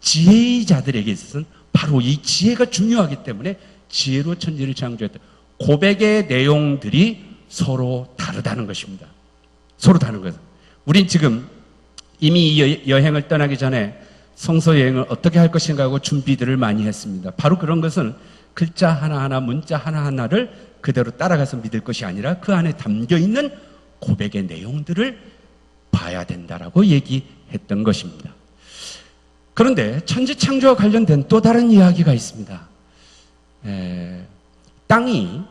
지혜의 자들에게 있어서는 바로 이 지혜가 중요하기 때문에 지혜로 천지를 창조했다. 고백의 내용들이 서로 다르다는 것입니다. 서로 다른 거예요. 우린 지금 이미 이 여행을 떠나기 전에 성서 여행을 어떻게 할 것인가 하고 준비들을 많이 했습니다. 바로 그런 것은 글자 하나하나, 문자 하나하나를 그대로 따라가서 믿을 것이 아니라 그 안에 담겨있는 고백의 내용들을 봐야 된다라고 얘기했던 것입니다. 그런데 천지 창조와 관련된 또 다른 이야기가 있습니다. 땅이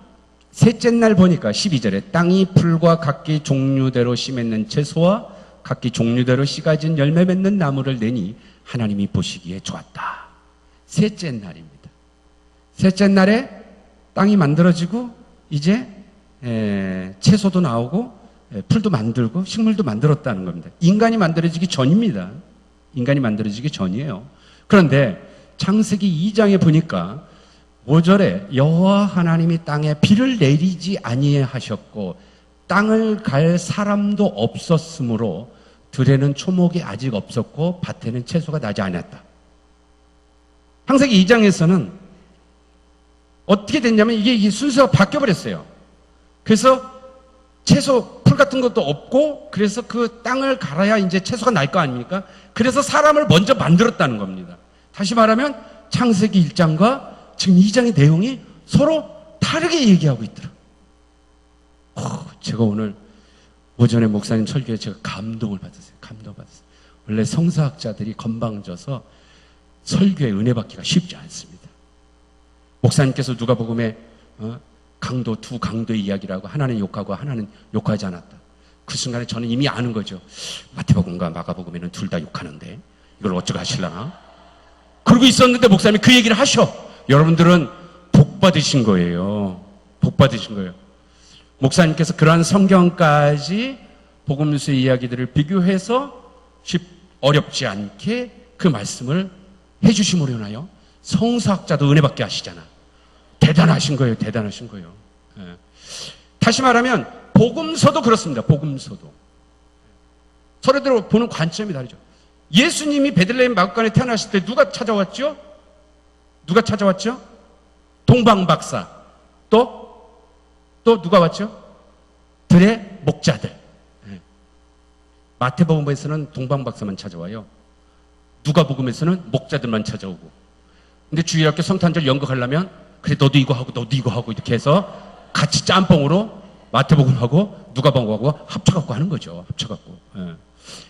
셋째 날 보니까 12절에 땅이 풀과 각기 종류대로 씨 맺는 채소와 각기 종류대로 씨 가진 열매 맺는 나무를 내니 하나님이 보시기에 좋았다. 셋째 날입니다. 셋째 날에 땅이 만들어지고 이제 채소도 나오고 풀도 만들고 식물도 만들었다는 겁니다. 인간이 만들어지기 전입니다. 인간이 만들어지기 전이에요. 그런데 창세기 2장에 보니까 5절에 여호와 하나님이 땅에 비를 내리지 아니하셨고 땅을 갈 사람도 없었으므로 들에는 초목이 아직 없었고 밭에는 채소가 나지 않았다. 창세기 2장에서는 어떻게 됐냐면 이게 순서가 바뀌어버렸어요. 그래서 채소, 풀 같은 것도 없고 그래서 그 땅을 갈아야 이제 채소가 날 거 아닙니까? 그래서 사람을 먼저 만들었다는 겁니다. 다시 말하면 창세기 1장과 지금 2장의 내용이 서로 다르게 얘기하고 있더라고요. 제가 오늘 오전에 목사님 설교에 제가 감동을 받았어요. 원래 성서학자들이 건방져서 설교에 은혜 받기가 쉽지 않습니다. 목사님께서 누가복음에 두 강도의 이야기라고 하나는 욕하고 하나는 욕하지 않았다. 그 순간에 저는 이미 아는 거죠. 마태복음과 마가복음에는 둘 다 욕하는데 이걸 어쩌고 하실라나? 그러고 있었는데 목사님이 그 얘기를 하셔. 여러분들은 복 받으신 거예요. 복 받으신 거예요. 목사님께서 그러한 성경까지 복음서의 이야기들을 비교해서 어렵지 않게 그 말씀을 해주심으로 인하여 성서학자도 은혜 받게 하시잖아. 대단하신 거예요. 대단하신 거예요. 예. 다시 말하면 복음서도 그렇습니다. 복음서도 서로대로 보는 관점이 다르죠. 예수님이 베들레헴 마구간에 태어나실 때 누가 찾아왔죠? 누가 찾아왔죠? 동방박사. 또 누가 왔죠? 들의 목자들. 예. 마태복음에서는 동방박사만 찾아와요. 누가복음에서는 목자들만 찾아오고. 근데 주일학교 성탄절 연극하려면 그래 너도 이거 하고 너도 이거 하고 이렇게 해서 같이 짬뽕으로 마태복음하고 누가복음하고 합쳐갖고 하는 거죠. 합쳐갖고. 예.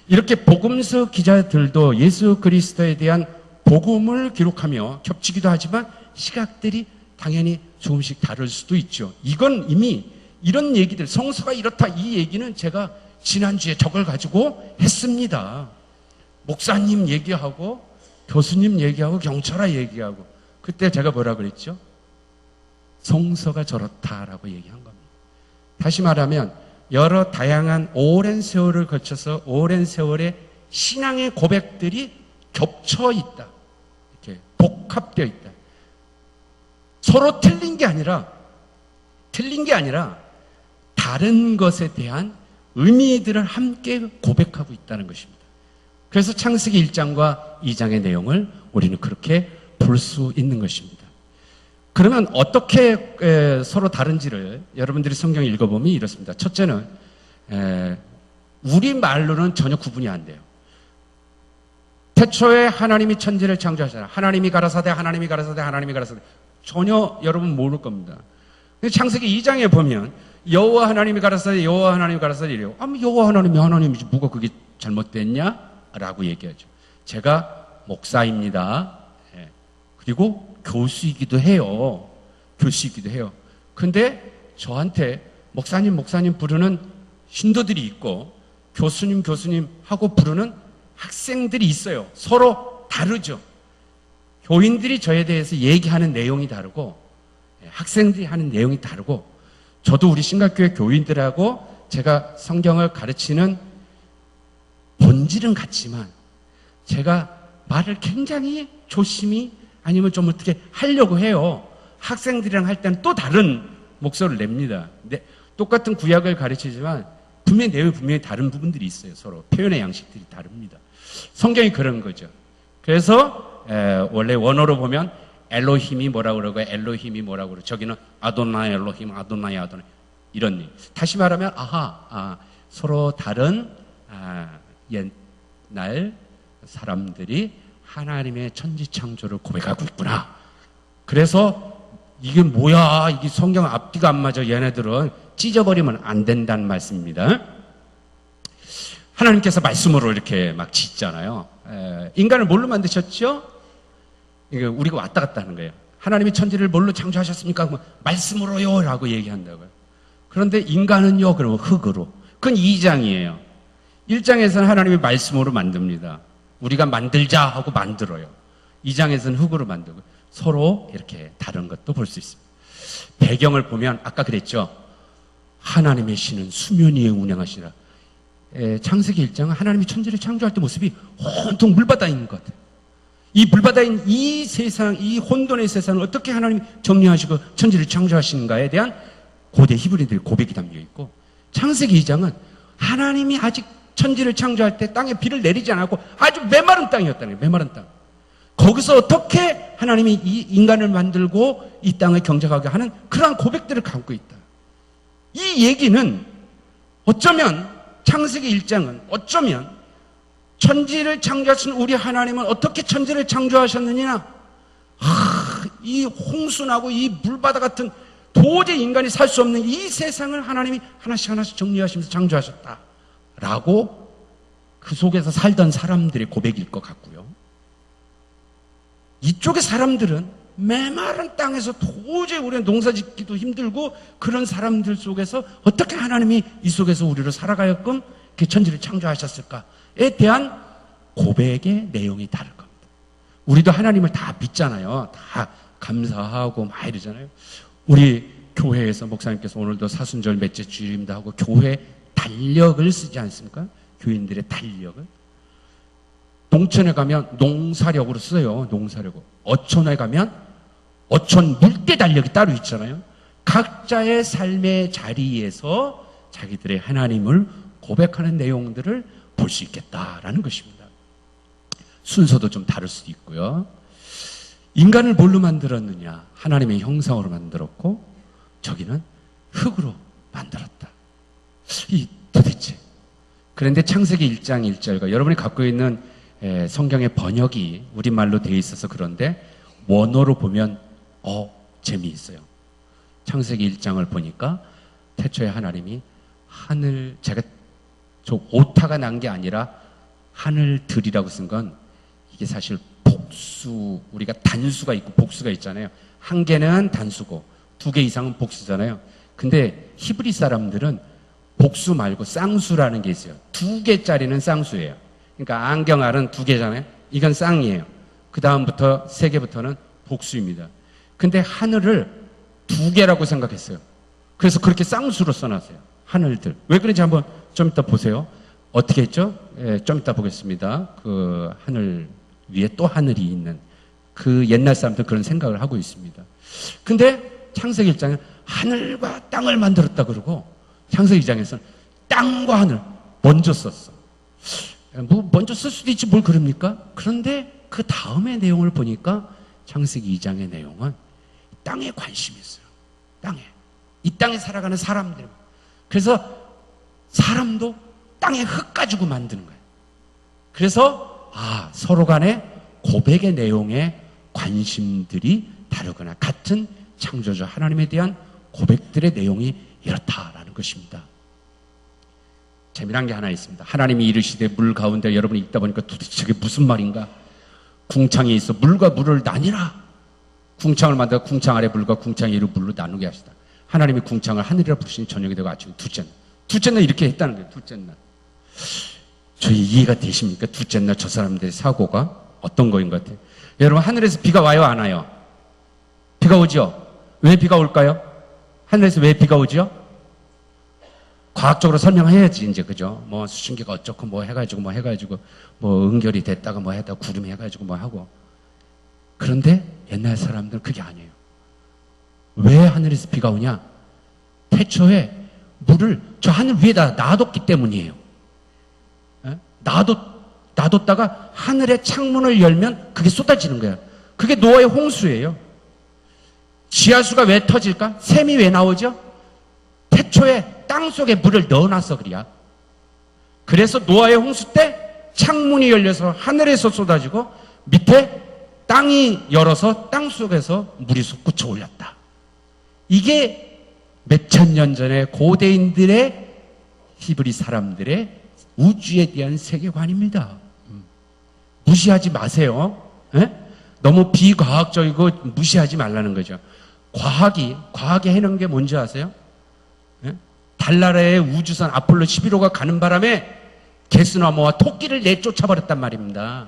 이렇게 복음서 기자들도 예수 그리스도에 대한 복음을 기록하며 겹치기도 하지만 시각들이 당연히 조금씩 다를 수도 있죠. 이건 이미 이런 얘기들, 성서가 이렇다 이 얘기는 제가 지난주에 저걸 가지고 했습니다. 목사님 얘기하고 교수님 얘기하고 경찰아 얘기하고 그때 제가 뭐라 그랬죠? 성서가 저렇다라고 얘기한 겁니다. 다시 말하면 여러 다양한 오랜 세월을 거쳐서 오랜 세월의 신앙의 고백들이 겹쳐 있다. 이렇게 복합되어 있다. 서로 틀린 게 아니라 다른 것에 대한 의미들을 함께 고백하고 있다는 것입니다. 그래서 창세기 1장과 2장의 내용을 우리는 그렇게 볼 수 있는 것입니다. 그러면 어떻게 서로 다른지를 여러분들이 성경을 읽어보면 이렇습니다. 첫째는 우리 말로는 전혀 구분이 안 돼요. 태초에 하나님이 천지를 창조하셨잖아요. 하나님이 가라사대 하나님이 가라사대 하나님이 가라사대 전혀 여러분 모를 겁니다. 창세기 2장에 보면 여호와 하나님이 가라사대 여호와 하나님이 가라사대 이래요. 여호와 하나님이지 뭐가 그게 잘못됐냐? 라고 얘기하죠. 제가 목사입니다. 그리고 교수이기도 해요. 근데 저한테 목사님 부르는 신도들이 있고 교수님 하고 부르는 학생들이 있어요. 서로 다르죠. 교인들이 저에 대해서 얘기하는 내용이 다르고 학생들이 하는 내용이 다르고 저도 우리 신각교회 교인들하고 제가 성경을 가르치는 본질은 같지만 제가 말을 굉장히 조심히 아니면 좀 어떻게 하려고 해요. 학생들이랑 할 때는 또 다른 목소리를 냅니다. 근데 똑같은 구약을 가르치지만 내용이 다른 부분들이 있어요. 서로 표현의 양식들이 다릅니다. 성경이 그런 거죠. 그래서 원래 원어로 보면 엘로힘이 뭐라고 그러고 엘로힘이 뭐라고 그러고 저기는 아도나이 엘로힘 아도나이 이런 일. 다시 말하면 서로 다른 옛날 사람들이 하나님의 천지창조를 고백하고 있구나. 그래서 이게 뭐야? 이게 성경 앞뒤가 안 맞아. 얘네들은 찢어버리면 안 된다는 말씀입니다. 하나님께서 말씀으로 이렇게 막 짓잖아요. 인간을 뭘로 만드셨죠? 우리가 왔다 갔다 하는 거예요. 하나님이 천지를 뭘로 창조하셨습니까? 말씀으로요 라고 얘기한다고요. 그런데 인간은요 그러면 흙으로. 그건 2장이에요 1장에서는 하나님이 말씀으로 만듭니다. 우리가 만들자 하고 만들어요. 2장에서는 흙으로 만들고 서로 이렇게 다른 것도 볼 수 있습니다. 배경을 보면 아까 그랬죠. 하나님의 신은 수면 위에 운행하시라. 창세기 1장은 하나님이 천지를 창조할 때 모습이 온통 물바다인 것 같아요. 이 물바다인 이 세상, 이 혼돈의 세상을 어떻게 하나님이 정리하시고 천지를 창조하시는가에 대한 고대 히브리들의 고백이 담겨 있고, 창세기 2장은 하나님이 아직 천지를 창조할 때 땅에 비를 내리지 않았고 아주 메마른 땅이었다는 거예요. 메마른 땅. 거기서 어떻게 하나님이 이 인간을 만들고 이 땅을 경작하게 하는 그러한 고백들을 갖고 있다. 이 얘기는 어쩌면 창세기 1장은 어쩌면 천지를 창조하신 우리 하나님은 어떻게 천지를 창조하셨느냐, 이 홍수나고 이 물바다 같은 도저히 인간이 살 수 없는 이 세상을 하나님이 하나씩 정리하시면서 창조하셨다 라고 그 속에서 살던 사람들의 고백일 것 같고요. 이쪽의 사람들은 메마른 땅에서 도저히 우리는 농사짓기도 힘들고 그런 사람들 속에서 어떻게 하나님이 이 속에서 우리를 살아가게끔 천지를 창조하셨을까에 대한 고백의 내용이 다를 겁니다. 우리도 하나님을 다 믿잖아요. 다 감사하고 막 이러잖아요. 우리 교회에서 목사님께서 오늘도 사순절 몇째 주일입니다 하고 교회 달력을 쓰지 않습니까? 교인들의 달력을. 농촌에 가면 농사력으로 써요. 농사력으로. 어촌에 가면 어촌 물대 달력이 따로 있잖아요. 각자의 삶의 자리에서 자기들의 하나님을 고백하는 내용들을 볼 수 있겠다라는 것입니다. 순서도 좀 다를 수도 있고요. 인간을 뭘로 만들었느냐? 하나님의 형상으로 만들었고 저기는 흙으로 만들었다. 이 도대체. 그런데 창세기 1장 1절과 여러분이 갖고 있는 성경의 번역이 우리말로 되어 있어서 그런데 원어로 보면 재미있어요. 창세기 1장을 보니까 태초에 하나님이 하늘, 제가 저 오타가 난 게 아니라 하늘들이라고 쓴 건 이게 사실 복수, 우리가 단수가 있고 복수가 있잖아요. 한 개는 단수고 두 개 이상은 복수잖아요. 근데 히브리 사람들은 복수 말고 쌍수라는 게 있어요. 두 개짜리는 쌍수예요. 그러니까 안경알은 두 개잖아요. 이건 쌍이에요. 그 다음부터 세 개부터는 복수입니다. 근데 하늘을 두 개라고 생각했어요. 그래서 그렇게 쌍수로 써놨어요. 하늘들. 왜 그런지 한번 좀 이따 보세요. 어떻게 했죠? 좀 이따 보겠습니다. 그 하늘 위에 또 하늘이 있는 그 옛날 사람들 그런 생각을 하고 있습니다. 근데 창세기 1장에 하늘과 땅을 만들었다 그러고 창세기 2장에서는 땅과 하늘 먼저 썼어. 뭐 먼저 쓸 수도 있지 뭘 그럽니까? 그런데 그 다음의 내용을 보니까 창세기 2장의 내용은 땅에 관심이 있어요. 땅에. 이 땅에 살아가는 사람들. 그래서 사람도 땅의 흙 가지고 만드는 거예요. 그래서 서로 간에 고백의 내용에 관심들이 다르거나 같은 창조주 하나님에 대한 고백들의 내용이 이렇다라는 것입니다. 재미난 게 하나 있습니다. 하나님이 이르시되 물 가운데, 여러분이 읽다 보니까 도대체 저게 무슨 말인가? 궁창에 있어 물과 물을 나뉘라. 궁창을 만들어 궁창 아래 물과 궁창 위로 물로 나누게 하시다. 하나님이 궁창을 하늘이라 부르시니 저녁이 되고 아침이 둘째 날 이렇게 했다는 거예요. 둘째 날. 저희 이해가 되십니까? 둘째 날 저 사람들의 사고가 어떤 거인 것 같아요. 여러분, 하늘에서 비가 와요, 안 와요? 비가 오죠? 왜 비가 올까요? 하늘에서 왜 비가 오죠? 과학적으로 설명해야지, 이제, 그죠? 뭐, 수증기가 어쩌고, 뭐 해가지고, 뭐, 응결이 됐다가 뭐 했다가 구름이 해가지고 뭐 하고. 그런데 옛날 사람들은 그게 아니에요. 왜 하늘에서 비가 오냐? 태초에 물을 저 하늘 위에다 놔뒀기 때문이에요. 놔뒀다가 하늘의 창문을 열면 그게 쏟아지는 거예요. 그게 노아의 홍수예요. 지하수가 왜 터질까? 샘이 왜 나오죠? 태초에 땅 속에 물을 넣어놨어, 그래야. 그래서 노아의 홍수 때 창문이 열려서 하늘에서 쏟아지고 밑에 땅이 열어서 땅 속에서 물이 솟구쳐 올랐다. 이게 몇천 년 전에 고대인들의 히브리 사람들의 우주에 대한 세계관입니다. 무시하지 마세요. 너무 비과학적이고 무시하지 말라는 거죠. 과학이 해놓은 게 뭔지 아세요? 달나라의 우주선 아폴로 11호가 가는 바람에 개수나무와 토끼를 내쫓아버렸단 말입니다.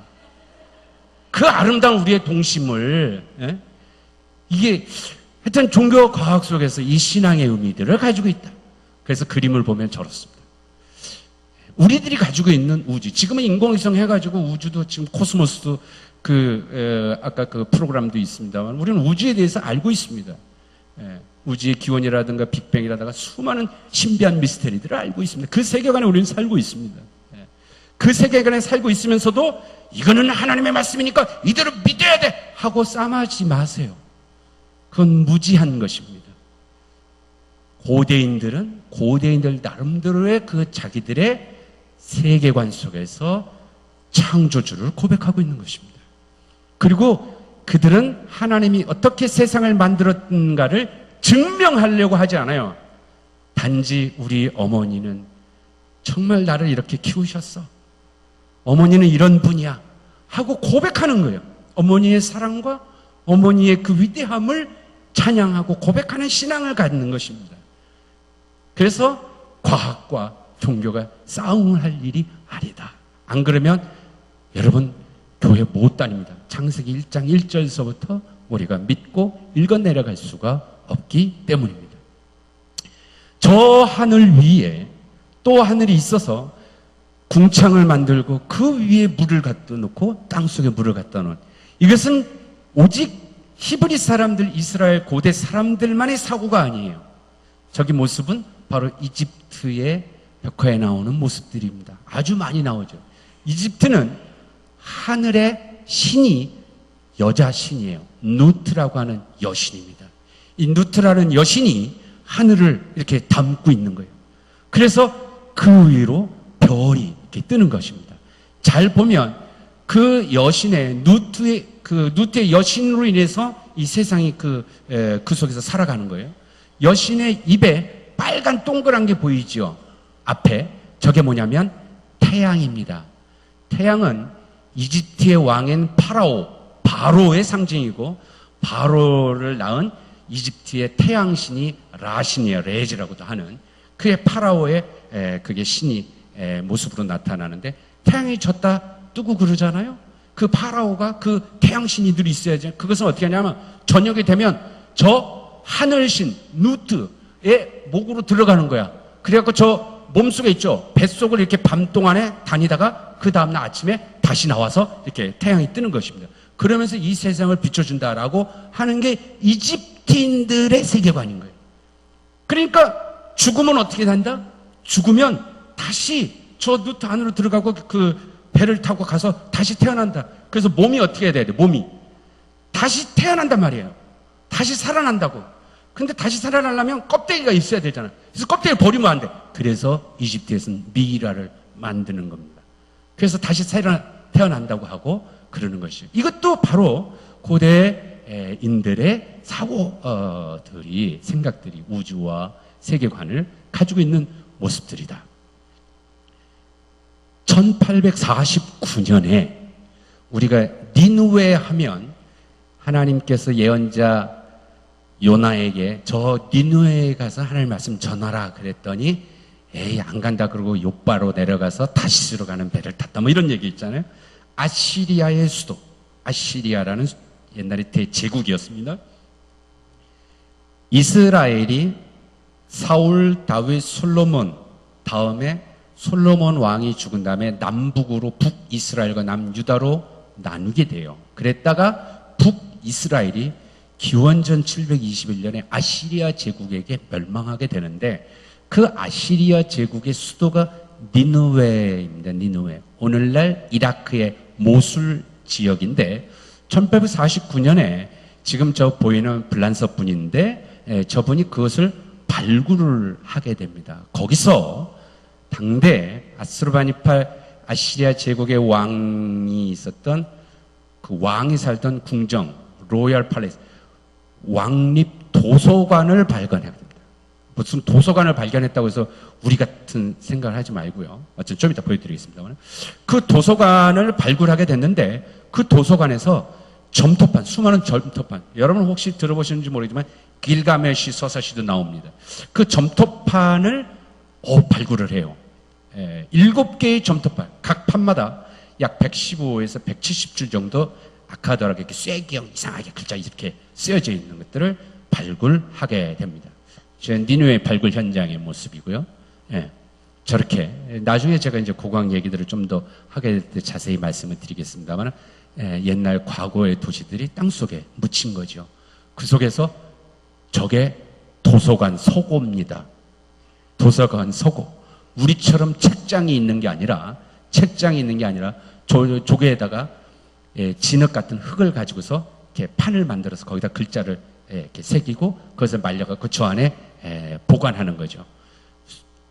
그 아름다운 우리의 동심을, 이게 하여튼 종교 과학 속에서 이 신앙의 의미들을 가지고 있다. 그래서 그림을 보면 저렇습니다. 우리들이 가지고 있는 우주, 지금은 인공위성 해가지고 우주도 지금 코스모스도 아까 그 프로그램도 있습니다만 우리는 우주에 대해서 알고 있습니다. 우주의 기원이라든가 빅뱅이라든가 수많은 신비한 미스테리들을 알고 있습니다. 그 세계관에 우리는 살고 있습니다. 그 세계관에 살고 있으면서도 이거는 하나님의 말씀이니까 이대로 믿어야 돼 하고 싸마지 마세요. 그건 무지한 것입니다. 고대인들은 고대인들 나름대로의 그 자기들의 세계관 속에서 창조주를 고백하고 있는 것입니다. 그리고 그들은 하나님이 어떻게 세상을 만들었는가를 증명하려고 하지 않아요. 단지 우리 어머니는 정말 나를 이렇게 키우셨어. 어머니는 이런 분이야. 하고 고백하는 거예요. 어머니의 사랑과 어머니의 그 위대함을 찬양하고 고백하는 신앙을 갖는 것입니다. 그래서 과학과 종교가 싸움을 할 일이 아니다. 안 그러면 여러분 교회 못 다닙니다. 창세기 1장 1절서부터 우리가 믿고 읽어 내려갈 수가 없기 때문입니다. 저 하늘 위에 또 하늘이 있어서 궁창을 만들고 그 위에 물을 갖다 놓고 땅속에 물을 갖다 놓은, 이것은 오직 히브리 사람들, 이스라엘 고대 사람들만의 사고가 아니에요. 저기 모습은 바로 이집트의 벽화에 나오는 모습들입니다. 아주 많이 나오죠. 이집트는 하늘의 신이 여자 신이에요. 누트라고 하는 여신입니다. 이 누트라는 여신이 하늘을 이렇게 담고 있는 거예요. 그래서 그 위로 별이 이렇게 뜨는 것입니다. 잘 보면 그 여신의 누트의 여신으로 인해서 이 세상이 그 속에서 살아가는 거예요. 여신의 입에 빨간 동그란 게 보이죠? 앞에 저게 뭐냐면 태양입니다. 태양은 이집트의 왕인 바로의 상징이고, 바로를 낳은 이집트의 태양신이 라신이에요. 레즈라고도 하는 그의 파라오의 그게 신이 모습으로 나타나는데, 태양이 졌다 뜨고 그러잖아요. 그 파라오가 그 태양신이 늘 있어야죠. 그것은 어떻게 하냐면 저녁이 되면 저 하늘신 누트의 목으로 들어가는 거야. 그래갖고 저 몸속에 있죠. 뱃속을 이렇게 밤 동안에 다니다가 그 다음날 아침에 다시 나와서 이렇게 태양이 뜨는 것입니다. 그러면서 이 세상을 비춰준다라고 하는 게 이집트인들의 세계관인 거예요. 그러니까 죽으면 어떻게 된다? 죽으면 다시 저 누트 안으로 들어가고 그 배를 타고 가서 다시 태어난다. 그래서 몸이 어떻게 돼야 돼? 몸이 다시 태어난단 말이에요. 다시 살아난다고. 근데 다시 살아나려면 껍데기가 있어야 되잖아. 그래서 껍데기를 버리면 안 돼. 그래서 이집트에서는 미이라를 만드는 겁니다. 그래서 다시 태어난다고 하고 그러는 것이죠. 이것도 바로 고대인들의 사고들이, 생각들이 우주와 세계관을 가지고 있는 모습들이다. 1849년에 우리가 니느웨 하면 하나님께서 예언자 요나에게 저 니느웨에 가서 하나님 말씀 전하라 그랬더니 에이 안 간다 그러고 욥바로 내려가서 다시스로 가는 배를 탔다 뭐 이런 얘기 있잖아요. 아시리아의 수도, 아시리아라는 옛날에 대제국이었습니다. 이스라엘이 사울, 다윗, 솔로몬 다음에 솔로몬 왕이 죽은 다음에 남북으로 북이스라엘과 남유다로 나누게 돼요. 그랬다가 북이스라엘이 기원전 721년에 아시리아 제국에게 멸망하게 되는데, 그 아시리아 제국의 수도가 니느웨입니다. 니느웨. 오늘날 이라크의 모술 지역인데 1849년에 지금 저 보이는 불란서 분인데 저분이 그것을 발굴을 하게 됩니다. 거기서 당대 아스르바니팔 아시리아 제국의 왕이 있었던 그 왕이 살던 궁정 로얄 팔레스 왕립 도서관을 발견하게 됩니다. 무슨 도서관을 발견했다고 해서 우리 같은 생각을 하지 말고요. 어쨌든 좀 이따 보여드리겠습니다만, 그 도서관을 발굴하게 됐는데 그 도서관에서 점토판, 수많은 점토판, 여러분 혹시 들어보시는지 모르지만 길가메시 서사시도 나옵니다. 그 점토판을 발굴을 해요. 7개의 점토판, 각 판마다 약 115에서 170줄 정도 아카드라고 이렇게 쐐기형 이상하게 글자 이렇게 쓰여져 있는 것들을 발굴하게 됩니다. 니느웨 발굴 현장의 모습이고요. 저렇게 나중에 제가 이제 고광 얘기들을 좀 더 하게 될 때 자세히 말씀을 드리겠습니다만, 옛날 과거의 도시들이 땅 속에 묻힌 거죠. 그 속에서 저게 도서관 서고입니다. 도서관 서고. 우리처럼 책장이 있는 게 아니라 조개에다가 진흙 같은 흙을 가지고서 이렇게 판을 만들어서 거기다 글자를 이렇게 새기고 그것을 말려갖고 저 안에 보관하는 거죠.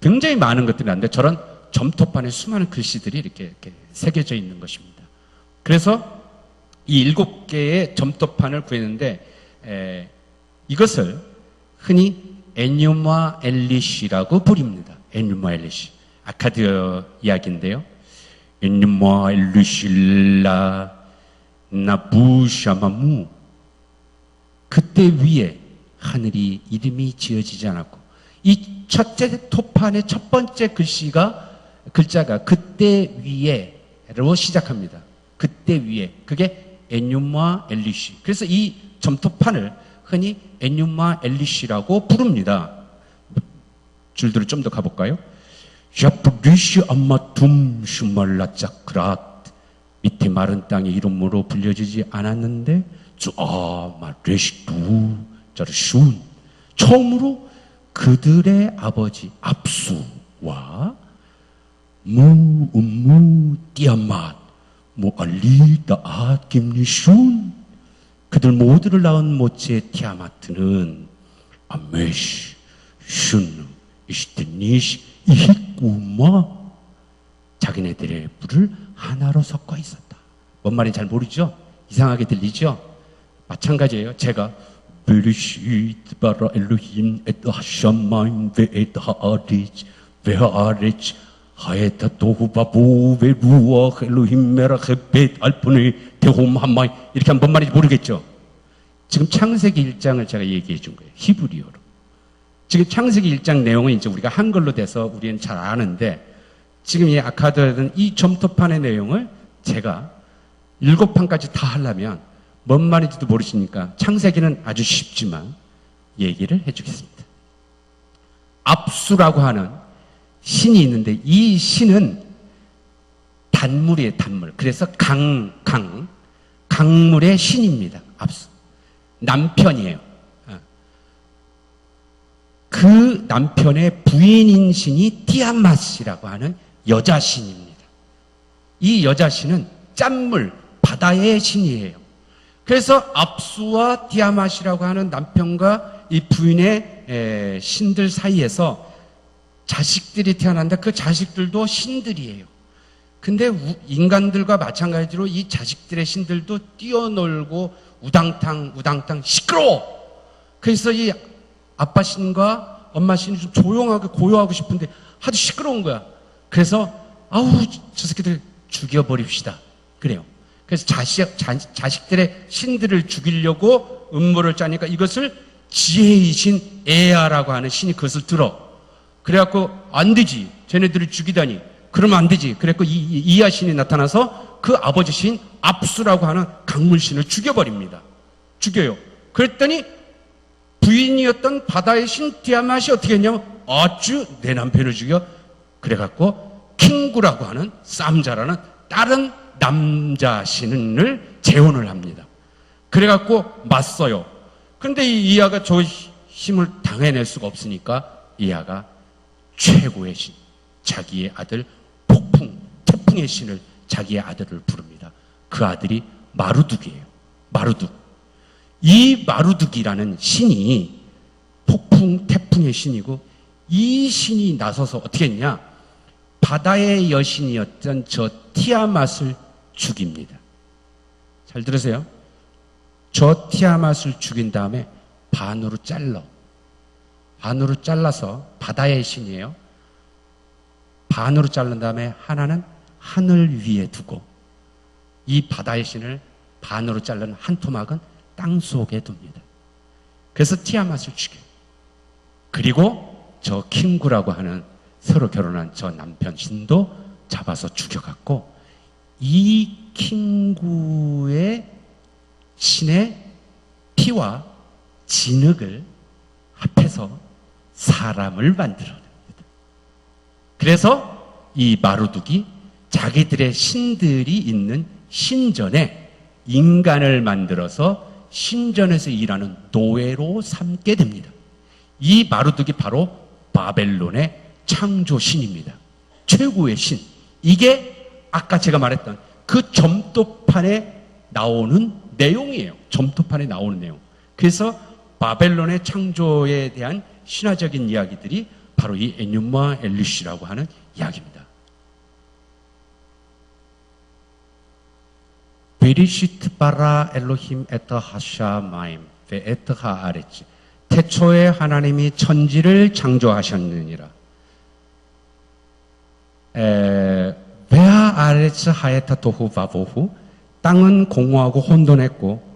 굉장히 많은 것들이 나는데 저런 점토판에 수많은 글씨들이 이렇게 새겨져 있는 것입니다. 그래서 이 7개의 점토판을 구했는데 이것을 흔히 에뉴마 엘리시라고 부릅니다. 에뉴마 엘리시. 아카드 이야기인데요. 에뉴마 엘리실라 나부샤마무. 그때 위에 하늘이 이름이 지어지지 않았고, 이 첫째 토판의 첫 번째 글자가 그때 위에로 시작합니다. 그때 위에. 그게 에뉴마 엘리시. 그래서 이 점토판을 흔히 에뉴마 엘리시라고 부릅니다. 줄들을 좀 더 가볼까요? 샤프리시 암마툼 슈말라짜크랏. 밑에 마른 땅의 이름으로 불려지지 않았는데 르시두 자르슌. 처음으로 그들의 아버지 압수와 띠아맛 알리다 김리슌, 그들 모두를 낳은 모체 티아마트는 아메시 슌 이시테니시 이히꾸마, 자기네들의 물을 하나로 섞어 있었다. 뭔 말인지 잘 모르죠? 이상하게 들리죠? 마찬가지예요. 제가 베리시트 바라 엘로힘 에트 하샤마임 베에트 하아리치 베하아리치 하에타 도후바보 베루아 엘로힘 메라 헤벳 알푸네 대홈 한마이, 이렇게 하면 뭔 말인지 모르겠죠? 지금 창세기 1장을 제가 얘기해 준 거예요. 히브리어로. 지금 창세기 1장 내용은 이제 우리가 한글로 돼서 우리는 잘 아는데, 지금 이 아카드는 이 점토판의 내용을 제가 7판까지 다 하려면 뭔 말인지도 모르시니까 창세기는 아주 쉽지만 얘기를 해주겠습니다. 압수라고 하는 신이 있는데, 이 신은 단물이에요, 단물. 그래서 강물의 신입니다. 압수. 남편이에요. 그 남편의 부인인 신이 티아맛이라고 하는 여자신입니다. 이 여자신은 짠물, 바다의 신이에요. 그래서 압수와 티아맛이라고 하는 남편과 이 부인의 신들 사이에서 자식들이 태어난다. 그 자식들도 신들이에요. 근데 인간들과 마찬가지로 이 자식들의 신들도 뛰어놀고 우당탕 시끄러워. 그래서 이 아빠 신과 엄마 신이 좀 조용하게 고요하고 싶은데 하도 시끄러운 거야. 그래서 아우 저 새끼들 죽여버립시다. 그래요. 그래서 자식들의 신들을 죽이려고 음모를 짜니까 이것을 지혜의 신 에아라고 하는 신이 그것을 들어. 그래갖고 안 되지. 쟤네들을 죽이다니. 그러면 안 되지. 그래갖고 이아 신이 나타나서 그 아버지 신 압수라고 하는 강물신을 죽여버립니다. 죽여요. 그랬더니 부인이었던 바다의 신 티아맛이 어떻게 했냐면 아주 내 남편을 죽여. 그래갖고 킹구라고 하는 쌈자라는 다른 남자 신을 재혼을 합니다. 그래갖고 맞서요. 그런데 이 이하가 저 힘을 당해낼 수가 없으니까 이하가 최고의 신, 자기의 아들 태풍의 신을 자기의 아들을 부릅니다. 그 아들이 마루둑이에요. 마루둑. 이 마루둑이라는 신이 태풍의 신이고, 이 신이 나서서 어떻게 했냐? 바다의 여신이었던 저 티아맛을 죽입니다. 잘 들으세요. 저 티아맛을 죽인 다음에 반으로 잘라서, 바다의 신이에요. 반으로 자른 다음에 하나는 하늘 위에 두고, 이 바다의 신을 반으로 자른 한 토막은 땅 속에 둡니다. 그래서 티아맛을 죽여요. 그리고 저 킹구라고 하는 서로 결혼한 저 남편 신도 잡아서 죽여갖고, 이 킹구의 신의 피와 진흙을 합해서 사람을 만들어냅니다. 그래서 이 마루둑이 자기들의 신들이 있는 신전에 인간을 만들어서 신전에서 일하는 노예로 삼게 됩니다. 이 마루둑이 바로 바벨론의 창조신입니다. 최고의 신. 이게 아까 제가 말했던 그 점토판에 나오는 내용이에요. 점토판에 나오는 내용. 그래서 바벨론의 창조에 대한 신화적인 이야기들이 바로 이 에뉴마 엘리시라고 하는 이야기입니다. 베리시트 바라 엘로힘 에터 하샤마임 베에트 하아레치. 태초에 하나님이 천지를 창조하셨느니라. 베아 아레츠 하에타 도후 바보후. 땅은 공허하고 혼돈했고,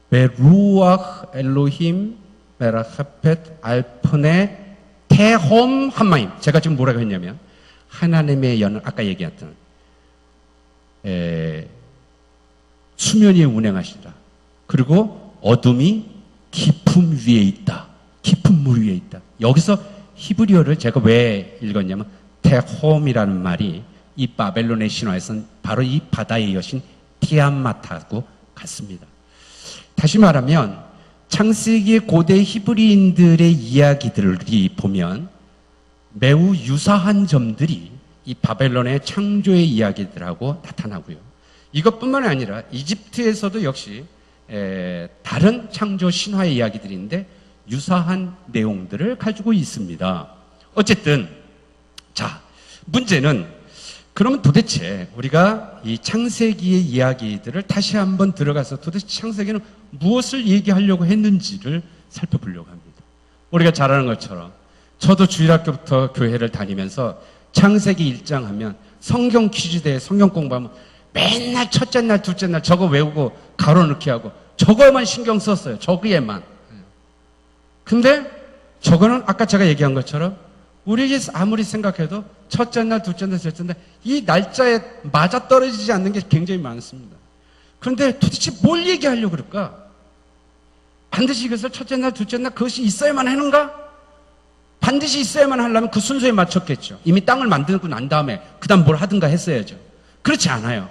베루ach 엘로힘 메라하펫 알프네 테홈 한마임. 제가 지금 뭐라고 했냐면, 하나님의 연은 아까 얘기했던 수면 위에 운행하시라. 그리고 어둠이 깊음 위에 있다. 깊은 물 위에 있다. 여기서 히브리어를 제가 왜 읽었냐면, 테홈이라는 말이 이 바벨론의 신화에서는 바로 이 바다의 여신 티아마타하고 같습니다. 다시 말하면 창세기의 고대 히브리인들의 이야기들을 보면 매우 유사한 점들이 이 바벨론의 창조의 이야기들하고 나타나고요. 이것뿐만 아니라 이집트에서도 역시 다른 창조 신화의 이야기들인데 유사한 내용들을 가지고 있습니다. 어쨌든 자, 문제는 그러면 도대체 우리가 이 창세기의 이야기들을 다시 한번 들어가서 도대체 창세기는 무엇을 얘기하려고 했는지를 살펴보려고 합니다. 우리가 잘 아는 것처럼 저도 주일학교부터 교회를 다니면서 창세기 1장 하면 성경 퀴즈대회 성경 공부하면 맨날 첫째 날 둘째 날 저거 외우고 가로넣기 하고 저거에만 신경 썼어요. 저기에만. 근데 저거는 아까 제가 얘기한 것처럼 우리에게 아무리 생각해도 첫째 날 둘째 날 셋째 날 이 날짜에 맞아떨어지지 않는 게 굉장히 많습니다. 그런데 도대체 뭘 얘기하려고 그럴까? 반드시 이것을 첫째 날 둘째 날 그것이 있어야만 하는가? 반드시 있어야만 하려면 그 순서에 맞췄겠죠. 이미 땅을 만들고 난 다음에 그 다음 뭘 하든가 했어야죠. 그렇지 않아요.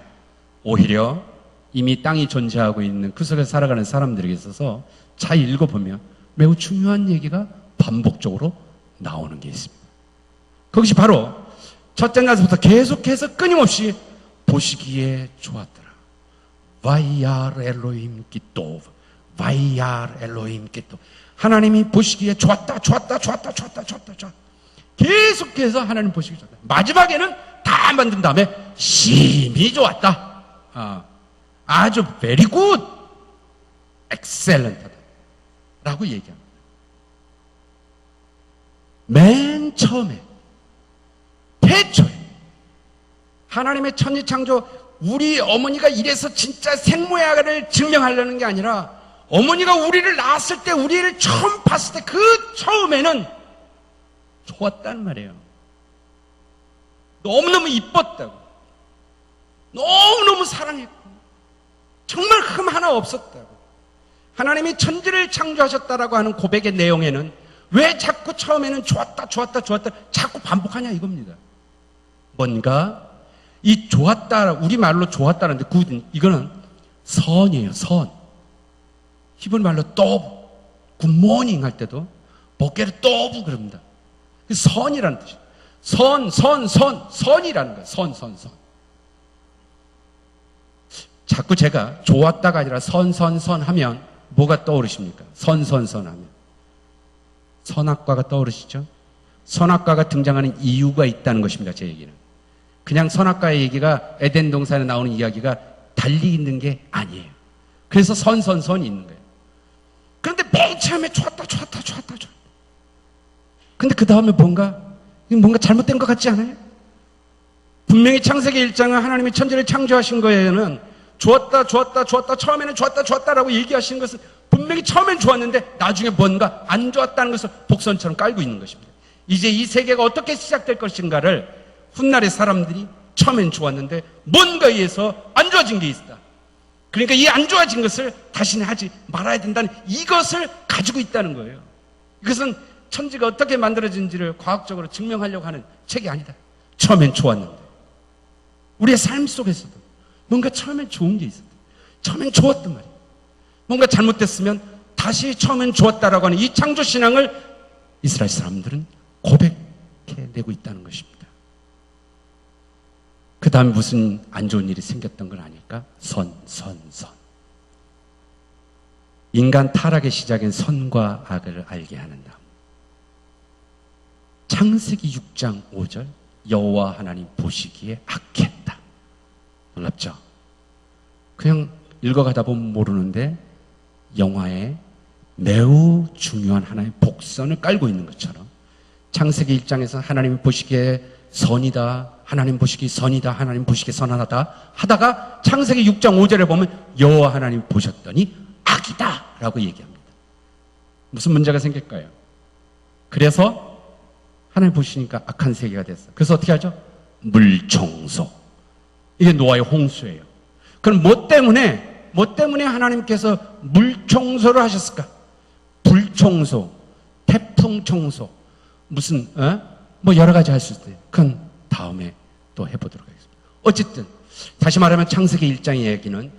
오히려 이미 땅이 존재하고 있는 그 속에 살아가는 사람들에게 있어서 잘 읽어보면 매우 중요한 얘기가 반복적으로 나오는 게 있습니다. 그것이 바로 첫째 날부터 계속해서 끊임없이 보시기에 좋았더라. 바이알 엘로힘 기토, 바이알 엘로힘 기토. 하나님이 보시기에 좋았다. 계속해서 하나님 보시기에 좋았다. 마지막에는 다 만든 다음에 심히 좋았다. 아주 very good, excellent하다 라고 얘기합니다. 맨 처음에 태초에 하나님의 천지창조 우리 어머니가 이래서 진짜 생모야를 증명하려는 게 아니라 어머니가 우리를 낳았을 때 우리를 처음 봤을 때 그 처음에는 좋았단 말이에요. 너무너무 이뻤다고 너무너무 사랑했고 정말 흠 하나 없었다고 하나님이 천지를 창조하셨다라고 하는 고백의 내용에는 왜 자꾸 처음에는 좋았다 자꾸 반복하냐 이겁니다. 뭔가 이 좋았다 우리말로 좋았다는데 이거는 선이에요. 선. 히브리 말로 또브 굿모닝 할 때도 보케르 또브 그럽니다. 선이라는 뜻이에요. 선이라는 거예요. 선. 자꾸 제가 좋았다가 아니라 선 하면 뭐가 떠오르십니까? 선 하면 선악과가 떠오르시죠? 선악과가 등장하는 이유가 있다는 것입니다. 제 얘기는 그냥 선악과의 얘기가 에덴 동산에 나오는 이야기가 달리 있는 게 아니에요. 그래서 선이 있는 거예요. 그런데 맨 처음에 좋았다. 근데 그 다음에 뭔가 잘못된 것 같지 않아요? 분명히 창세기 1장은 하나님이 천지를 창조하신 거에는 좋았다 처음에는 좋았다라고 얘기하시는 것은 분명히 처음엔 좋았는데 나중에 뭔가 안 좋았다는 것을 복선처럼 깔고 있는 것입니다. 이제 이 세계가 어떻게 시작될 것인가를 훗날의 사람들이 처음엔 좋았는데 뭔가에 의해서 안 좋아진 게 있다. 그러니까 이 안 좋아진 것을 다시는 하지 말아야 된다는 이것을 가지고 있다는 거예요. 이것은 천지가 어떻게 만들어진지를 과학적으로 증명하려고 하는 책이 아니다. 처음엔 좋았는데 우리의 삶 속에서도 뭔가 처음엔 좋은 게 있었다. 처음엔 좋았단 말이에요. 뭔가 잘못됐으면 다시 처음엔 좋았다라고 하는 이 창조신앙을 이스라엘 사람들은 고백해내고 있다는 것입니다. 그 다음에 무슨 안 좋은 일이 생겼던 건 아닐까? 선. 인간 타락의 시작인 선과 악을 알게 하는 다음 창세기 6장 5절 여호와 하나님 보시기에 악했다. 놀랍죠? 그냥 읽어가다 보면 모르는데 영화에 매우 중요한 하나의 복선을 깔고 있는 것처럼 창세기 1장에서 하나님이 보시기에 선이다, 하나님 보시기에 선이다, 하나님 보시기에 선하다 하다가 창세기 6장 5절에 보면 여호와 하나님 보셨더니 악이다 라고 얘기합니다. 무슨 문제가 생길까요? 그래서 하나님 보시니까 악한 세계가 됐어요. 그래서 어떻게 하죠? 물청소. 이게 노아의 홍수예요. 그럼 뭐 때문에 하나님께서 물청소를 하셨을까? 불청소, 태풍청소, 무슨 뭐 여러 가지 할 수 있어요. 그건 다음에 또 해보도록 하겠습니다. 어쨌든 다시 말하면 창세기 1장의 얘기는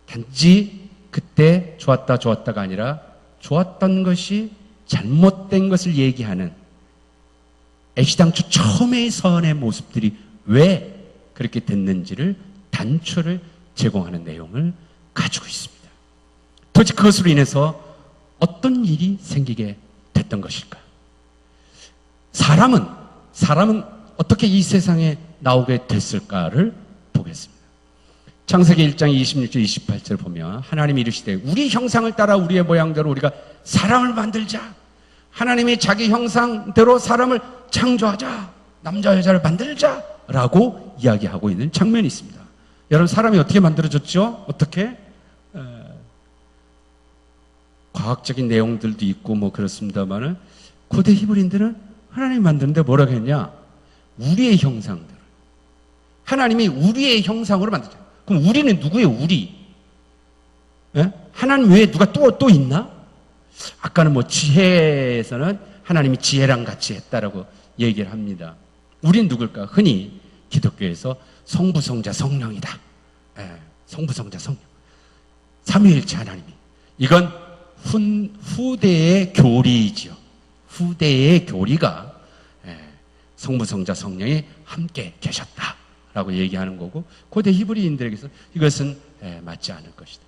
단지 그때 좋았다가 아니라 좋았던 것이 잘못된 것을 얘기하는 애시당초 처음의 선의 모습들이 왜 그렇게 됐는지를 단초를 제공하는 내용을 가지고 있습니다. 도대체 그것으로 인해서 어떤 일이 생기게 됐던 것일까? 사람은 어떻게 이 세상에 나오게 됐을까를 보겠습니다. 창세기 1장 26절 28절 보면 하나님이 이르시되 우리 형상을 따라 우리의 모양대로 우리가 사람을 만들자. 하나님이 자기 형상대로 사람을 창조하자. 남자 여자를 만들자 라고 이야기하고 있는 장면이 있습니다. 여러분, 사람이 어떻게 만들어졌죠? 어떻게? 과학적인 내용들도 있고 뭐 그렇습니다만은 고대 히브리인들은 하나님이 만드는데 뭐라고 했냐? 우리의 형상대로. 하나님이 우리의 형상으로 만들자. 그럼 우리는 누구예요? 우리. 예? 하나님 외에 누가 또 있나? 아까는 뭐 지혜에서는 하나님이 지혜랑 같이 했다라고 얘기를 합니다. 우리는 누굴까? 흔히 기독교에서 성부, 성자, 성령이다. 예, 성부, 성자, 성령. 삼위일체 하나님이. 이건 후대의 교리이지요. 후대의 교리가 성부, 성자, 성령이 함께 계셨다라고 얘기하는 거고, 고대 히브리인들에게서 이것은 맞지 않을 것이다.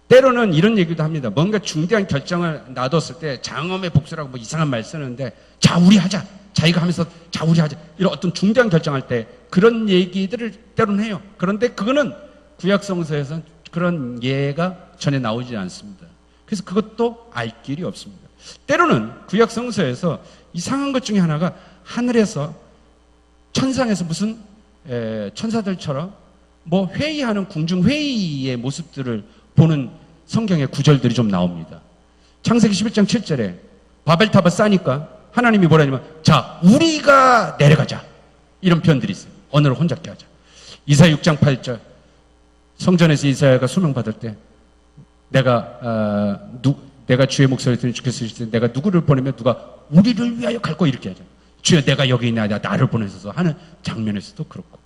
때로는 이런 얘기도 합니다. 뭔가 중대한 결정을 놔뒀을 때 장엄의 복수라고 뭐 이상한 말 쓰는데, 자 우리 하자, 자기가 하면서 자 우리 하자, 이런 어떤 중대한 결정할 때 그런 얘기들을 때로는 해요. 그런데 그거는 구약성서에서는 그런 예가 전혀 나오지 않습니다. 그래서 그것도 알 길이 없습니다. 때로는 구약성서에서 이상한 것 중에 하나가 하늘에서 천상에서 무슨 천사들처럼 뭐 회의하는 궁중회의의 모습들을 보는 성경의 구절들이 좀 나옵니다. 창세기 11장 7절에 바벨탑을 쌓으니까 하나님이 뭐라냐면 자 우리가 내려가자, 이런 표현들이 있어요. 언어를 혼잡게 하자. 이사야 6장 8절 성전에서 이사야가 수명받을 때 내가 주의 목소리를 들으니 주께서 이르시되 내가 누구를 보내면 누가 우리를 위하여 갈 거, 이렇게 하죠. 주여 내가 여기 있나, 나를 보내소서 하는 장면에서도 그렇고.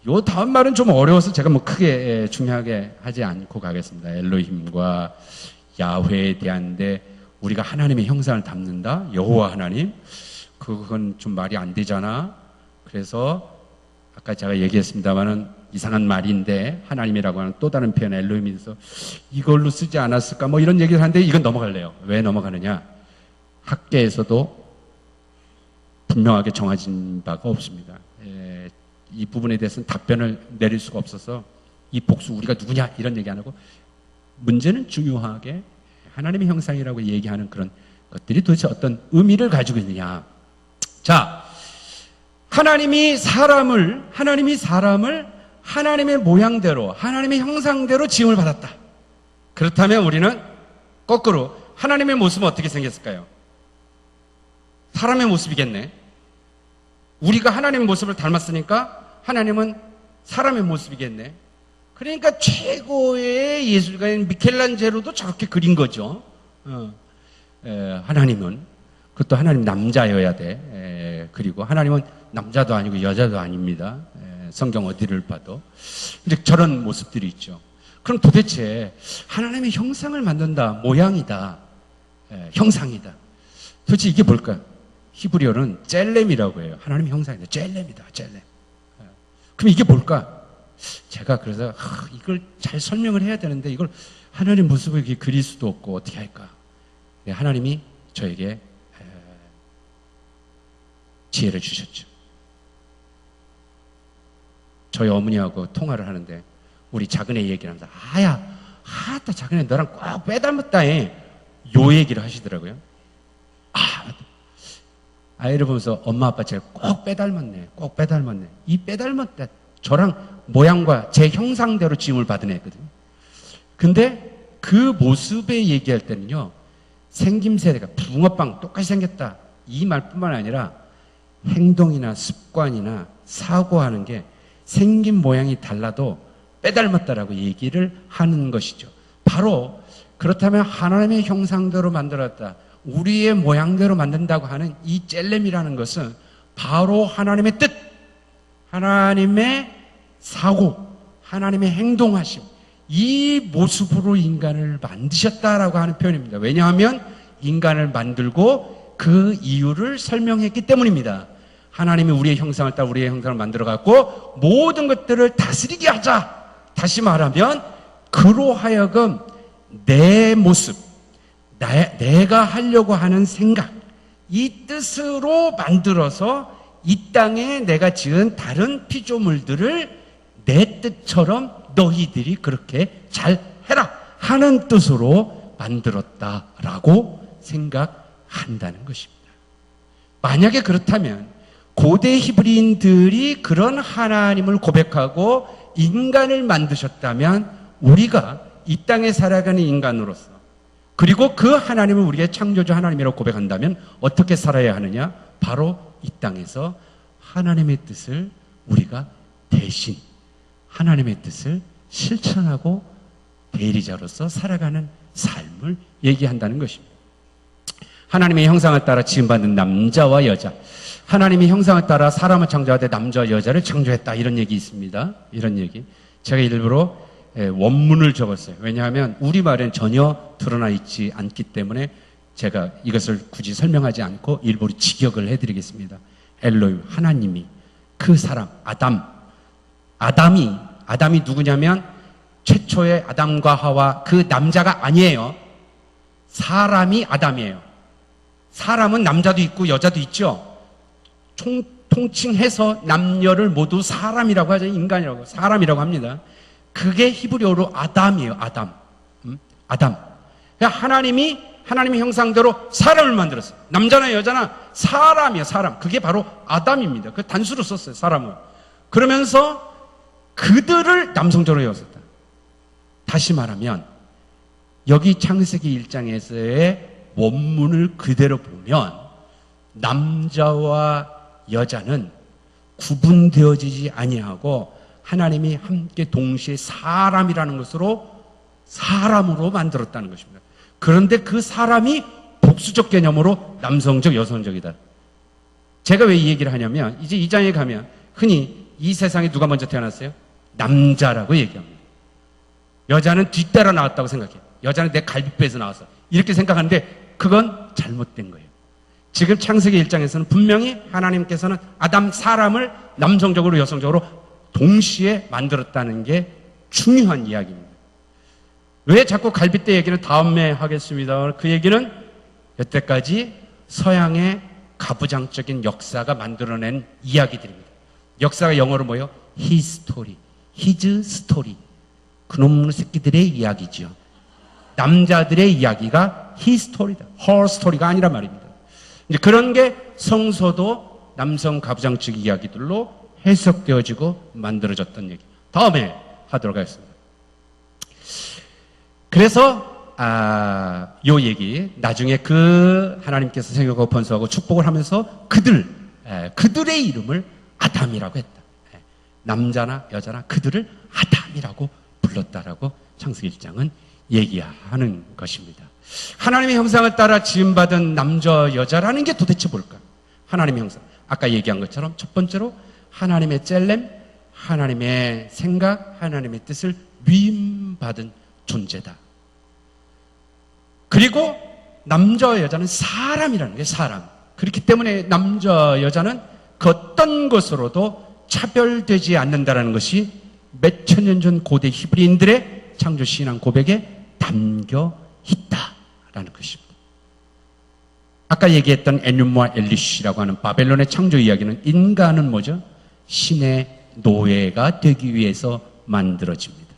요 다음 말은 좀 어려워서 제가 뭐 크게 중요하게 하지 않고 가겠습니다. 엘로힘과 야훼에 대한데 우리가 하나님의 형상을 담는다. 여호와 하나님, 그건 좀 말이 안 되잖아. 그래서 아까 제가 얘기했습니다만은 이상한 말인데 하나님이라고 하는 또 다른 표현 엘로힘에서 이걸로 쓰지 않았을까 뭐 이런 얘기를 하는데 이건 넘어갈래요. 왜 넘어가느냐? 학계에서도 분명하게 정해진 바가 없습니다. 이 부분에 대해서는 답변을 내릴 수가 없어서 이 복수 우리가 누구냐 이런 얘기 안 하고, 문제는 중요하게 하나님의 형상이라고 얘기하는 그런 것들이 도대체 어떤 의미를 가지고 있느냐. 자, 하나님이 사람을 하나님의 모양대로 하나님의 형상대로 지음을 받았다. 그렇다면 우리는 거꾸로 하나님의 모습은 어떻게 생겼을까요? 사람의 모습이겠네. 우리가 하나님의 모습을 닮았으니까 하나님은 사람의 모습이겠네. 그러니까 최고의 예술가인 미켈란젤로도 저렇게 그린 거죠. 하나님은, 그것도 하나님 남자여야 돼. 그리고 하나님은 남자도 아니고 여자도 아닙니다. 성경 어디를 봐도 이제 저런 모습들이 있죠. 그럼 도대체 하나님의 형상을 만든다, 모양이다, 형상이다, 도대체 이게 뭘까요? 히브리어는 젤렘이라고 해요. 하나님의 형상이다, 젤렘이다, 젤렘. 그럼 이게 뭘까? 제가 그래서 이걸 잘 설명을 해야 되는데 이걸 하나님 모습을 이렇게 그릴 수도 없고 어떻게 할까? 하나님이 저에게 지혜를 주셨죠. 저희 어머니하고 통화를 하는데 우리 작은애 얘기를 합니다. 아따 작은애 너랑 꼭 빼닮았다 해. 요 얘기를 하시더라고요. 맞다. 아이를 보면서 엄마 아빠 제가 꼭 빼닮았네. 이 빼닮았다, 저랑 모양과 제 형상대로 지음을 받은 애거든요. 근데 그 모습에 얘기할 때는요, 생김새가 붕어빵 똑같이 생겼다 이 말뿐만 아니라 행동이나 습관이나 사고하는 게 생긴 모양이 달라도 빼닮았다라고 얘기를 하는 것이죠. 바로 그렇다면 하나님의 형상대로 만들었다, 우리의 모양대로 만든다고 하는 이 젤렘이라는 것은 바로 하나님의 뜻, 하나님의 사고, 하나님의 행동하심, 이 모습으로 인간을 만드셨다라고 하는 표현입니다. 왜냐하면 인간을 만들고 그 이유를 설명했기 때문입니다. 하나님이 우리의 형상을 따라 우리의 형상을 만들어갖고 모든 것들을 다스리게 하자. 다시 말하면 그로 하여금 내 모습, 내가 하려고 하는 생각, 이 뜻으로 만들어서 이 땅에 내가 지은 다른 피조물들을 내 뜻처럼 너희들이 그렇게 잘 해라 하는 뜻으로 만들었다라고 생각한다는 것입니다. 만약에 그렇다면 고대 히브리인들이 그런 하나님을 고백하고 인간을 만드셨다면 우리가 이 땅에 살아가는 인간으로서 그리고 그 하나님을 우리의 창조주 하나님이라고 고백한다면 어떻게 살아야 하느냐? 바로 이 땅에서 하나님의 뜻을 우리가 대신 하나님의 뜻을 실천하고 대리자로서 살아가는 삶을 얘기한다는 것입니다. 하나님의 형상을 따라 지음받은 남자와 여자, 하나님의 형상을 따라 사람을 창조하되 남자와 여자를 창조했다, 이런 얘기 있습니다. 이런 얘기 제가 일부러 원문을 적었어요. 왜냐하면 우리말엔 전혀 드러나 있지 않기 때문에 제가 이것을 굳이 설명하지 않고 일부러 직역을 해드리겠습니다. 엘로임, 하나님이 그 사람 아담이 누구냐면 최초의 아담과 하와 그 남자가 아니에요. 사람이 아담이에요. 사람은 남자도 있고 여자도 있죠. 통칭해서 남녀를 모두 사람이라고 하죠. 인간이라고, 사람이라고 합니다. 그게 히브리어로 아담이에요. 아담. 하나님이 하나님의 형상대로 사람을 만들었어요. 남자나 여자나 사람이에요. 사람. 그게 바로 아담입니다. 그 단수로 썼어요. 사람을. 그러면서 그들을 남성적으로 여겼다. 다시 말하면 여기 창세기 1장에서의 원문을 그대로 보면 남자와 여자는 구분되어지지 아니하고 하나님이 함께 동시에 사람이라는 것으로 사람으로 만들었다는 것입니다. 그런데 그 사람이 복수적 개념으로 남성적, 여성적이다. 제가 왜 이 얘기를 하냐면 이제 이 장에 가면 흔히 이 세상에 누가 먼저 태어났어요? 남자라고 얘기합니다. 여자는 뒤따라 나왔다고 생각해요. 여자는 내 갈비뼈에서 나왔어. 이렇게 생각하는데 그건 잘못된 거예요. 지금 창세기 1장에서는 분명히 하나님께서는 아담 사람을 남성적으로 여성적으로 동시에 만들었다는 게 중요한 이야기입니다. 왜 자꾸 갈비뼈 얘기는 다음에 하겠습니다. 그 얘기는 여태까지 서양의 가부장적인 역사가 만들어낸 이야기들입니다. 역사가 영어로 뭐예요? 히스토리, 히즈 스토리. 그놈의 새끼들의 이야기죠. 남자들의 이야기가 히스토리다. 허스토리가 아니란 말입니다. 이제 그런 게 성서도 남성 가부장적 이야기들로 해석되어지고 만들어졌던 얘기. 다음에 하도록 하겠습니다. 그래서 요 얘기 나중에 그 하나님께서 생육하고 번성하고 축복을 하면서 그들의 이름을 아담이라고 했다. 남자나 여자나 그들을 아담이라고 불렀다라고 창세기 1장은 얘기하는 것입니다. 하나님의 형상을 따라 지음받은 남자 여자라는 게 도대체 뭘까? 하나님의 형상, 아까 얘기한 것처럼 첫 번째로 하나님의 젤렘, 하나님의 생각, 하나님의 뜻을 위임받은 존재다. 그리고 남자와 여자는 사람이라는 게 사람. 그렇기 때문에 남자 여자는 그 어떤 것으로도 차별되지 않는다는 것이 몇천 년 전 고대 히브리인들의 창조 신앙 고백에 담겨 있다라는 것입니다. 아까 얘기했던 에누무와 엘리시라고 하는 바벨론의 창조 이야기는 인간은 뭐죠? 신의 노예가 되기 위해서 만들어집니다.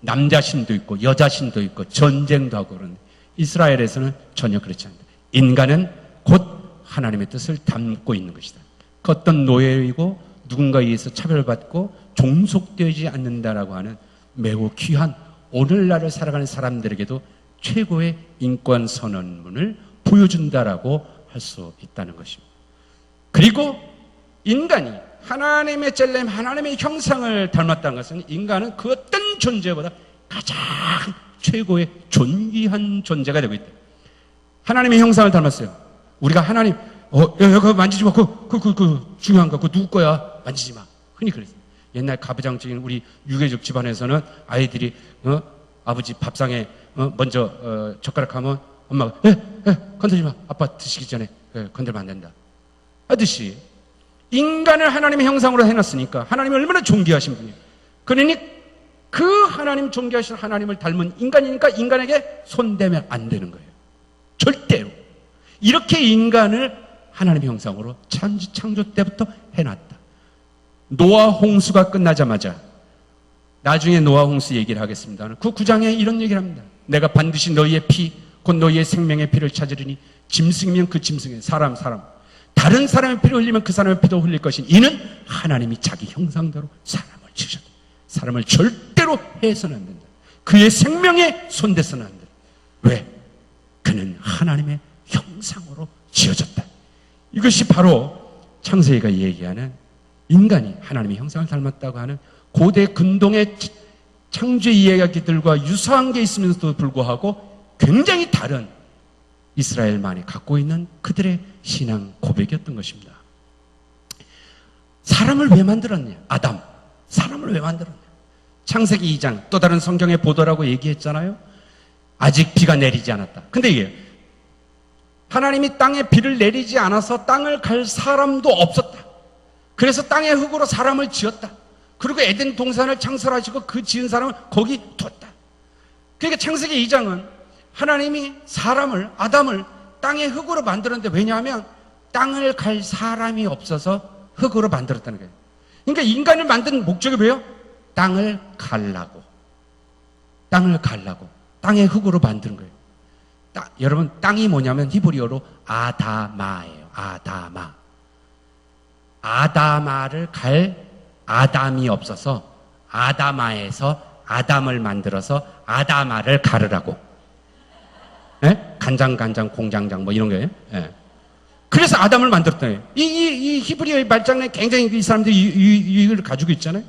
남자 신도 있고 여자 신도 있고 전쟁도 하고 그러는데 이스라엘에서는 전혀 그렇지 않다. 인간은 곧 하나님의 뜻을 담고 있는 것이다. 그 어떤 노예이고 누군가에 의해서 차별받고 종속되지 않는다라고 하는 매우 귀한 오늘날을 살아가는 사람들에게도 최고의 인권 선언문을 보여준다라고 할 수 있다는 것입니다. 그리고 인간이 하나님의 젤렘, 하나님의 형상을 닮았다는 것은 인간은 그 어떤 존재보다 가장 최고의 존귀한 존재가 되고 있다. 하나님의 형상을 닮았어요. 우리가 하나님, 그거 만지지 마. 그 중요한 거, 그거 누구 거야? 만지지 마. 흔히 그랬어요. 옛날 가부장적인 우리 유교적 집안에서는 아이들이 아버지 밥상에 먼저 젓가락 하면 엄마가 건들지 마. 아빠 드시기 전에 건들면 안 된다. 하듯이 인간을 하나님의 형상으로 해놨으니까 하나님이 얼마나 존귀하신 분이에요. 그러니 그 하나님 존귀하신 하나님을 닮은 인간이니까 인간에게 손대면 안 되는 거예요. 절대로. 이렇게 인간을 하나님의 형상으로 창조 때부터 해놨다. 노아 홍수가 끝나자마자 나중에 노아 홍수 얘기를 하겠습니다. 그 9장에 이런 얘기를 합니다. 내가 반드시 너희의 피, 곧 너희의 생명의 피를 찾으리니 짐승이면 그 짐승의 사람 다른 사람의 피를 흘리면 그 사람의 피도 흘릴 것이니 이는 하나님이 자기 형상대로 사람을 지으셨다. 사람을 절대로 해서는 안 된다. 그의 생명에 손대서는 안 된다. 왜? 그는 하나님의 형상으로 지어졌다. 이것이 바로 창세기가 얘기하는 인간이 하나님의 형상을 닮았다고 하는 고대 근동의 창조 이야기들과 유사한 게 있으면서도 불구하고 굉장히 다른 이스라엘만이 갖고 있는 그들의 신앙 고백이었던 것입니다. 사람을 왜 만들었냐? 아담. 사람을 왜 만들었냐? 창세기 2장 또 다른 성경의 보도라고 얘기했잖아요. 아직 비가 내리지 않았다. 근데 이게 하나님이 땅에 비를 내리지 않아서 땅을 갈 사람도 없었다. 그래서 땅의 흙으로 사람을 지었다. 그리고 에덴 동산을 창설하시고 그 지은 사람을 거기 뒀다. 그러니까 창세기 2장은 하나님이 사람을, 아담을 땅의 흙으로 만들었는데 왜냐하면 땅을 갈 사람이 없어서 흙으로 만들었다는 거예요. 그러니까 인간을 만든 목적이 뭐예요? 땅을 갈라고. 땅을 갈라고. 땅의 흙으로 만드는 거예요. 여러분, 땅이 뭐냐면 히브리어로 아다마예요. 아다마. 아다마를 갈 아담이 없어서 아다마에서 아담을 만들어서 아다마를 가르라고. 예? 간장, 공장장 뭐 이런 거예요. 예. 그래서 아담을 만들었다. 이 히브리어의 말장난에 굉장히 이 사람들이 이걸 가지고 있잖아요.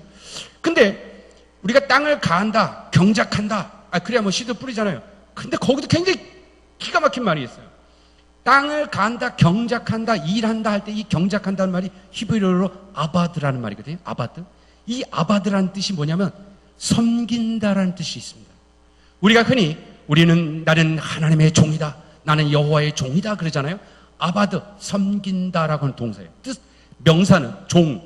근데 우리가 땅을 가한다, 경작한다. 그래야 뭐 씨도 뿌리잖아요. 근데 거기도 굉장히 기가 막힌 말이 있어요. 땅을 가한다, 경작한다, 일한다 할 때 이 경작한다는 말이 히브리어로 아바드라는 말이거든요. 아바드. 이 아바드라는 뜻이 뭐냐면 섬긴다라는 뜻이 있습니다. 우리가 흔히 나는 하나님의 종이다. 나는 여호와의 종이다 그러잖아요. 아바드, 섬긴다라고 하는 동사예요. 명사는 종,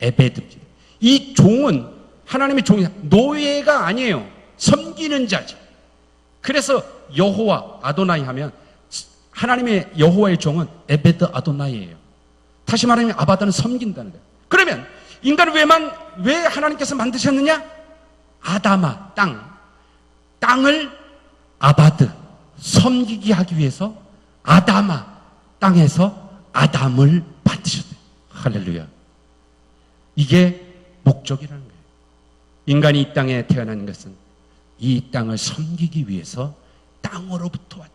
에베드입니다. 이 종은 하나님의 종이다. 노예가 아니에요. 섬기는 자지. 그래서 여호와, 아도나이 하면 하나님의 여호와의 종은 에베드 아도나이예요. 다시 말하면 아바드는 섬긴다는 거예요. 그러면 인간을 왜 하나님께서 만드셨느냐? 아다마, 땅을 아바드, 섬기게 하기 위해서 아다마, 땅에서 아담을 만드셨대요. 할렐루야. 이게 목적이라는 거예요. 인간이 이 땅에 태어난 것은 이 땅을 섬기기 위해서 땅으로부터 왔다.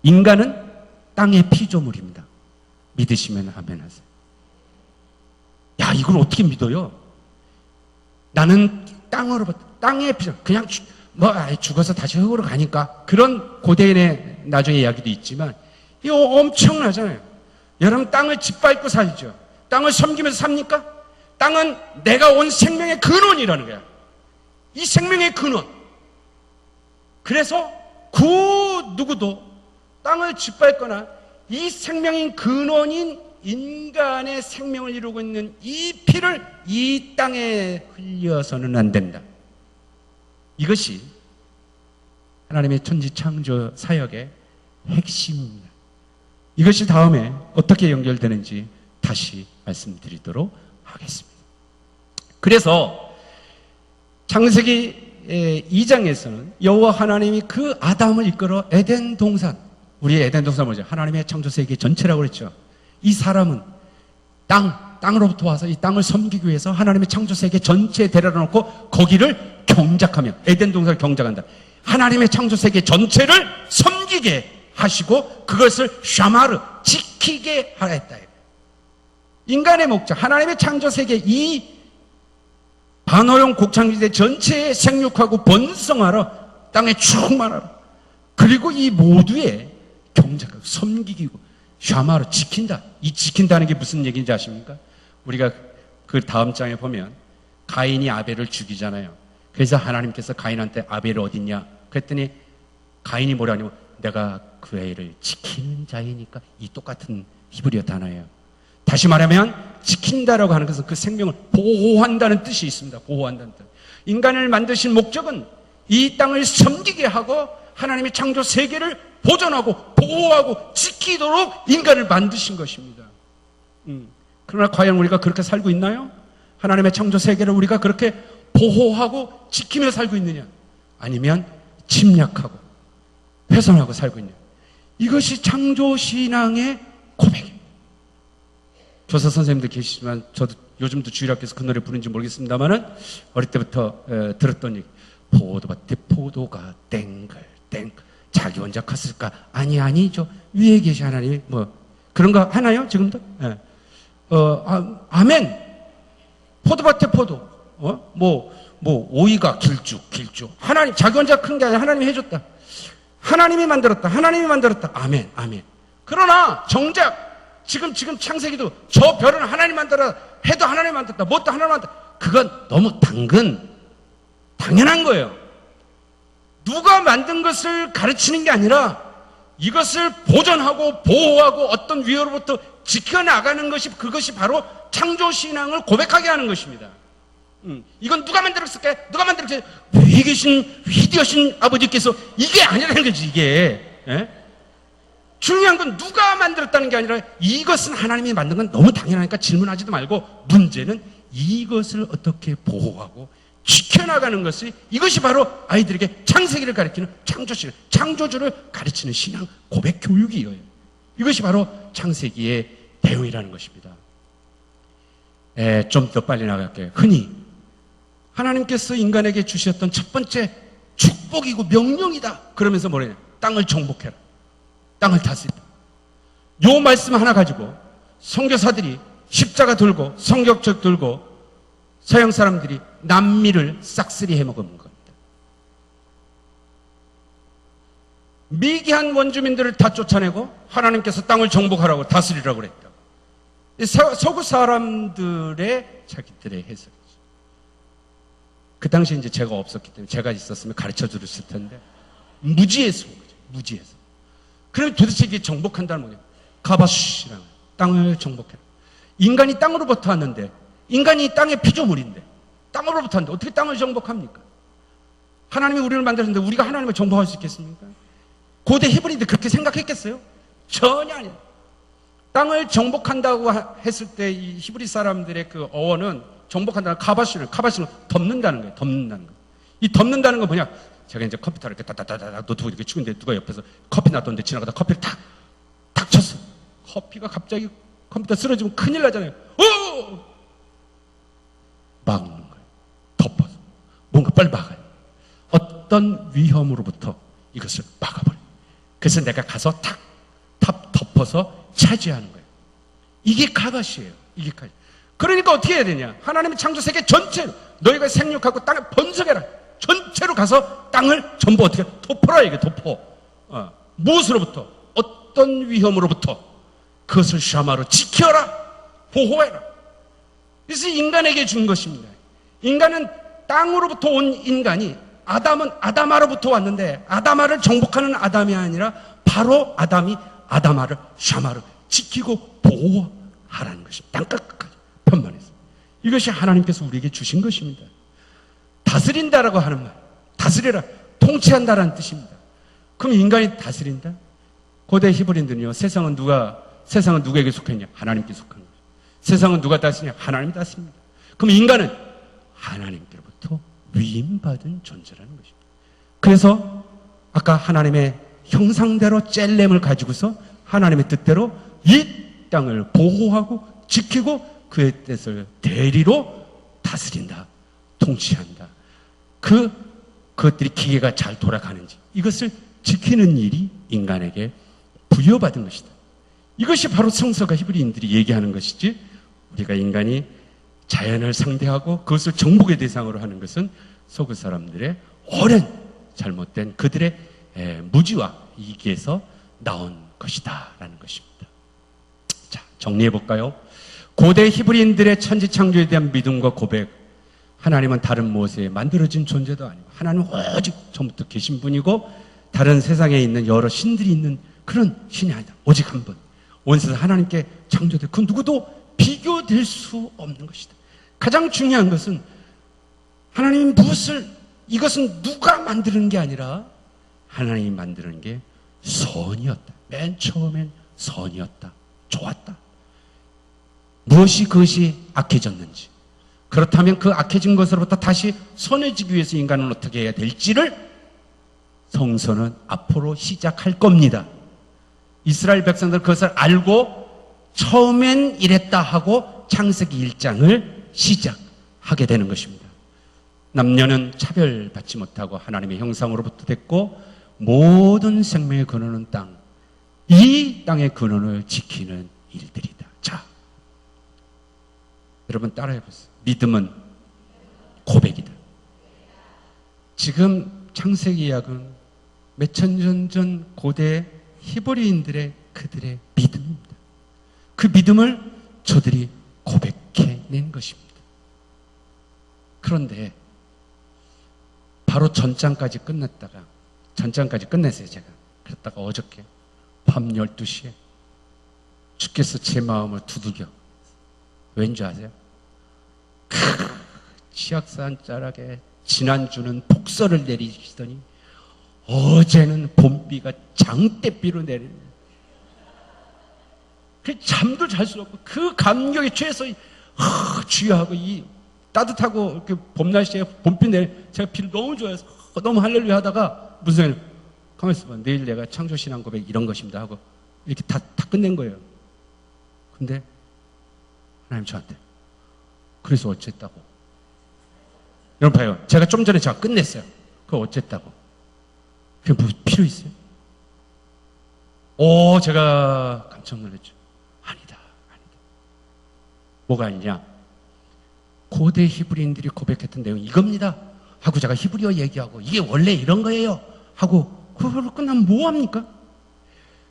인간은 땅의 피조물입니다. 믿으시면 아멘 하세요. 야, 이걸 어떻게 믿어요? 나는 땅으로부터, 땅의 피조물, 그냥 죽어서 다시 흙으로 가니까. 그런 고대인의 나중에 이야기도 있지만 이거 엄청나잖아요. 여러분, 땅을 짓밟고 살죠. 땅을 섬기면서 삽니까? 땅은 내가 온 생명의 근원이라는 거야. 이 생명의 근원. 그래서 그 누구도 땅을 짓밟거나 이 생명인 근원인 인간의 생명을 이루고 있는 이 피를 이 땅에 흘려서는 안 된다. 이것이 하나님의 천지창조 사역의 핵심입니다. 이것이 다음에 어떻게 연결되는지 다시 말씀드리도록 하겠습니다. 그래서 창세기 2장에서는 여호와 하나님이 그 아담을 이끌어 에덴 동산, 우리 에덴 동산 뭐죠? 하나님의 창조 세계 전체라고 그랬죠. 이 사람은 땅으로부터 와서 이 땅을 섬기기 위해서 하나님의 창조 세계 전체에 데려다 놓고 거기를 경작하며 에덴 동산을 경작한다. 하나님의 창조 세계 전체를 섬기게 하시고 그것을 샤마르, 지키게 하였다. 인간의 목적, 하나님의 창조 세계 이 반호용 곡창지대 전체에 생육하고 번성하러 땅에 충만하러, 그리고 이 모두의 경작하고 섬기기고 샤마르, 지킨다. 이 지킨다는 게 무슨 얘기인지 아십니까? 우리가 그 다음 장에 보면 가인이 아벨을 죽이잖아요. 그래서 하나님께서 가인한테 아벨이 어딨냐 그랬더니 가인이 뭐라냐면 내가 그 애를 지키는 자이니까. 이 똑같은 히브리어 단어예요. 다시 말하면 지킨다라고 하는 것은 그 생명을 보호한다는 뜻이 있습니다. 보호한다는 뜻. 인간을 만드신 목적은 이 땅을 섬기게 하고 하나님의 창조 세계를 보존하고 보호하고 지키도록 인간을 만드신 것입니다. 그러나 과연 우리가 그렇게 살고 있나요? 하나님의 창조 세계를 우리가 그렇게 보호하고 지키며 살고 있느냐? 아니면 침략하고 훼손하고 살고 있느냐? 이것이 창조신앙의 고백입니다. 교사 선생님들 계시지만 저도 요즘도 주일학교에서 그 노래 부르는지 모르겠습니다만은 어릴 때부터 들었던 얘기. 포도밭에 포도가 땡글땡글 자기 혼자 컸을까? 아니죠. 위에 계신 하나님이 뭐 그런 거 하나요? 지금도? 예. 아멘. 포도밭에 포도. 오이가 길쭉. 하나님 자기 혼자 큰 게 아니라 하나님이 해줬다. 하나님이 만들었다. 아멘. 그러나 정작 지금 창세기도 저 별은 하나님 만들어 해도 하나님 만들었다. 뭣도 하나님 만들었다. 그건 너무 당연한 거예요. 누가 만든 것을 가르치는 게 아니라 이것을 보존하고 보호하고 어떤 위협으로부터 지켜나가는 것이 그것이 바로 창조신앙을 고백하게 하는 것입니다. 이건 누가 만들었을까? 위에 계신 위대하신 아버지께서 이게 아니라는 거지 이게. 중요한 건 누가 만들었다는 게 아니라 이것은 하나님이 만든 건 너무 당연하니까 질문하지도 말고 문제는 이것을 어떻게 보호하고 지켜나가는 것이 이것이 바로 아이들에게 창세기를 가르치는 창조신앙, 창조주를 가르치는 신앙 고백 교육이에요. 이것이 바로 창세기의 내용이라는 것입니다. 좀 더 빨리 나갈게요. 흔히 하나님께서 인간에게 주셨던 첫 번째 축복이고 명령이다. 그러면서 뭐래요? 땅을 정복해라. 땅을 다스리라. 요 말씀 하나 가지고 선교사들이 십자가 들고 성경책 들고 서양 사람들이 남미를 싹쓸이 해먹은 겁니다. 미개한 원주민들을 다 쫓아내고 하나님께서 땅을 정복하라고 다스리라고 그랬다. 서구 사람들의 자기들의 해석이죠. 그 당시에 이제 제가 없었기 때문에 제가 있었으면 가르쳐 줬을 텐데 무지해서 무지해서. 그럼 도대체 이게 정복한다는 뭐냐? 가바시라는 땅을 정복해라. 인간이 땅으로부터 왔는데 인간이 땅의 피조물인데 땅으로부터 왔는데 어떻게 땅을 정복합니까? 하나님이 우리를 만드셨는데 우리가 하나님을 정복할 수 있겠습니까? 고대 히브리인들 그렇게 생각했겠어요? 전혀 아니에요. 땅을 정복한다고 했을 때 이 히브리 사람들의 그 어원은 정복한다는 카바시는 덮는다는 거예요. 덮는다는 거. 이 덮는다는 건 뭐냐? 제가 이제 컴퓨터를 이렇게 따다다다 노트북 이렇게 치는데 누가 옆에서 커피 놔뒀는데 지나가다 커피를 탁 쳤어. 커피가 갑자기 컴퓨터 쓰러지면 큰일 나잖아요. 막는 거예요. 덮어서. 뭔가 빨리 막아요. 어떤 위험으로부터 이것을 막아버려요. 그래서 내가 가서 탁 덮어서 차지하는 거예요. 이게 가바시예요. 이게 가바시. 그러니까 어떻게 해야 되냐? 하나님의 창조 세계 전체로 너희가 생육하고 땅에 번성해라. 전체로 가서 땅을 전부 어떻게 덮어라 이게 덮어. 무엇으로부터? 어떤 위험으로부터? 그것을 샤마로 지켜라. 보호해라. 그래서 인간에게 준 것입니다. 인간은 땅으로부터 온 인간이 아담은 아다마로부터 왔는데 아다마를 정복하는 아담이 아니라 바로 아담이 아다마를 샤마를 지키고 보호하라는 것입니다. 땅끝까지 편만해서. 이것이 하나님께서 우리에게 주신 것입니다. 다스린다라고 하는 말, 다스려라, 통치한다라는 뜻입니다. 그럼 인간이 다스린다? 고대 히브리인들은요, 세상은 누구에게 속했냐? 하나님께 속한 거죠. 세상은 누가 다스리냐? 하나님이 다스립니다. 그럼 인간은 하나님께로부터 위임받은 존재라는 것입니다. 그래서 아까 하나님의 형상대로 젤렘을 가지고서 하나님의 뜻대로 이 땅을 보호하고 지키고 그의 뜻을 대리로 다스린다, 통치한다. 그것들이 기계가 잘 돌아가는지 이것을 지키는 일이 인간에게 부여받은 것이다. 이것이 바로 성서가 히브리인들이 얘기하는 것이지 우리가 인간이 자연을 상대하고 그것을 정복의 대상으로 하는 것은 서구 사람들의 오랜 잘못된 그들의 무지와 이기에서 나온 것이다 라는 것입니다. 자, 정리해 볼까요? 고대 히브리인들의 천지창조에 대한 믿음과 고백, 하나님은 다른 무엇에 만들어진 존재도 아니고 하나님은 오직 처음부터 계신 분이고 다른 세상에 있는 여러 신들이 있는 그런 신이 아니다. 오직 한 분. 온 세상 하나님께 창조된 그 누구도 비교될 수 없는 것이다. 가장 중요한 것은 하나님이 무엇을, 이것은 누가 만드는 게 아니라 하나님이 만드는 게 선이었다. 맨 처음엔 선이었다. 좋았다. 무엇이 그것이 악해졌는지, 그렇다면 그 악해진 것으로부터 다시 선해지기 위해서 인간은 어떻게 해야 될지를 성서는 앞으로 시작할 겁니다. 이스라엘 백성들 그것을 알고 처음엔 이랬다 하고 창세기 1장을 시작하게 되는 것입니다. 남녀는 차별받지 못하고 하나님의 형상으로부터 됐고 모든 생명의 근원은 땅, 이 땅의 근원을 지키는 일들이다. 자, 여러분 따라해보세요. 믿음은 고백이다. 지금 창세기 이야기는 몇천 년 전 고대 히브리인들의 그들의 믿음입니다. 그 믿음을 저들이 고백해낸 것입니다. 그런데 바로 전장까지 끝냈다가, 전장까지 끝냈어요 제가. 그랬다가 어저께 밤 12시에 주께서 제 마음을 두들겨. 왠지 아세요? 치악산 자락에 지난주는 폭설을 내리시더니 어제는 봄비가 장대비로 내리는, 그 잠도 잘 수 없고 그 감격에 취해서 주여하고 이 따뜻하고 이렇게 봄 날씨에 봄비 내리, 제가 비를 너무 좋아해서 너무 할렐루야 하다가 무슨 가만히 있어봐, 내일 내가 창조신앙 고백 이런 것입니다 하고 이렇게 다 끝낸 거예요. 근데 하나님 저한테 그래서 어쨌다고. 여러분 봐요. 제가 좀 전에 제가 끝냈어요. 그거 어쨌다고. 그게 뭐 필요 있어요? 제가 깜짝 놀랐죠. 아니다. 뭐가 아니냐? 고대 히브리인들이 고백했던 내용이 이겁니다 하고 제가 히브리어 얘기하고 이게 원래 이런 거예요 하고 그걸로 끝나면 뭐합니까?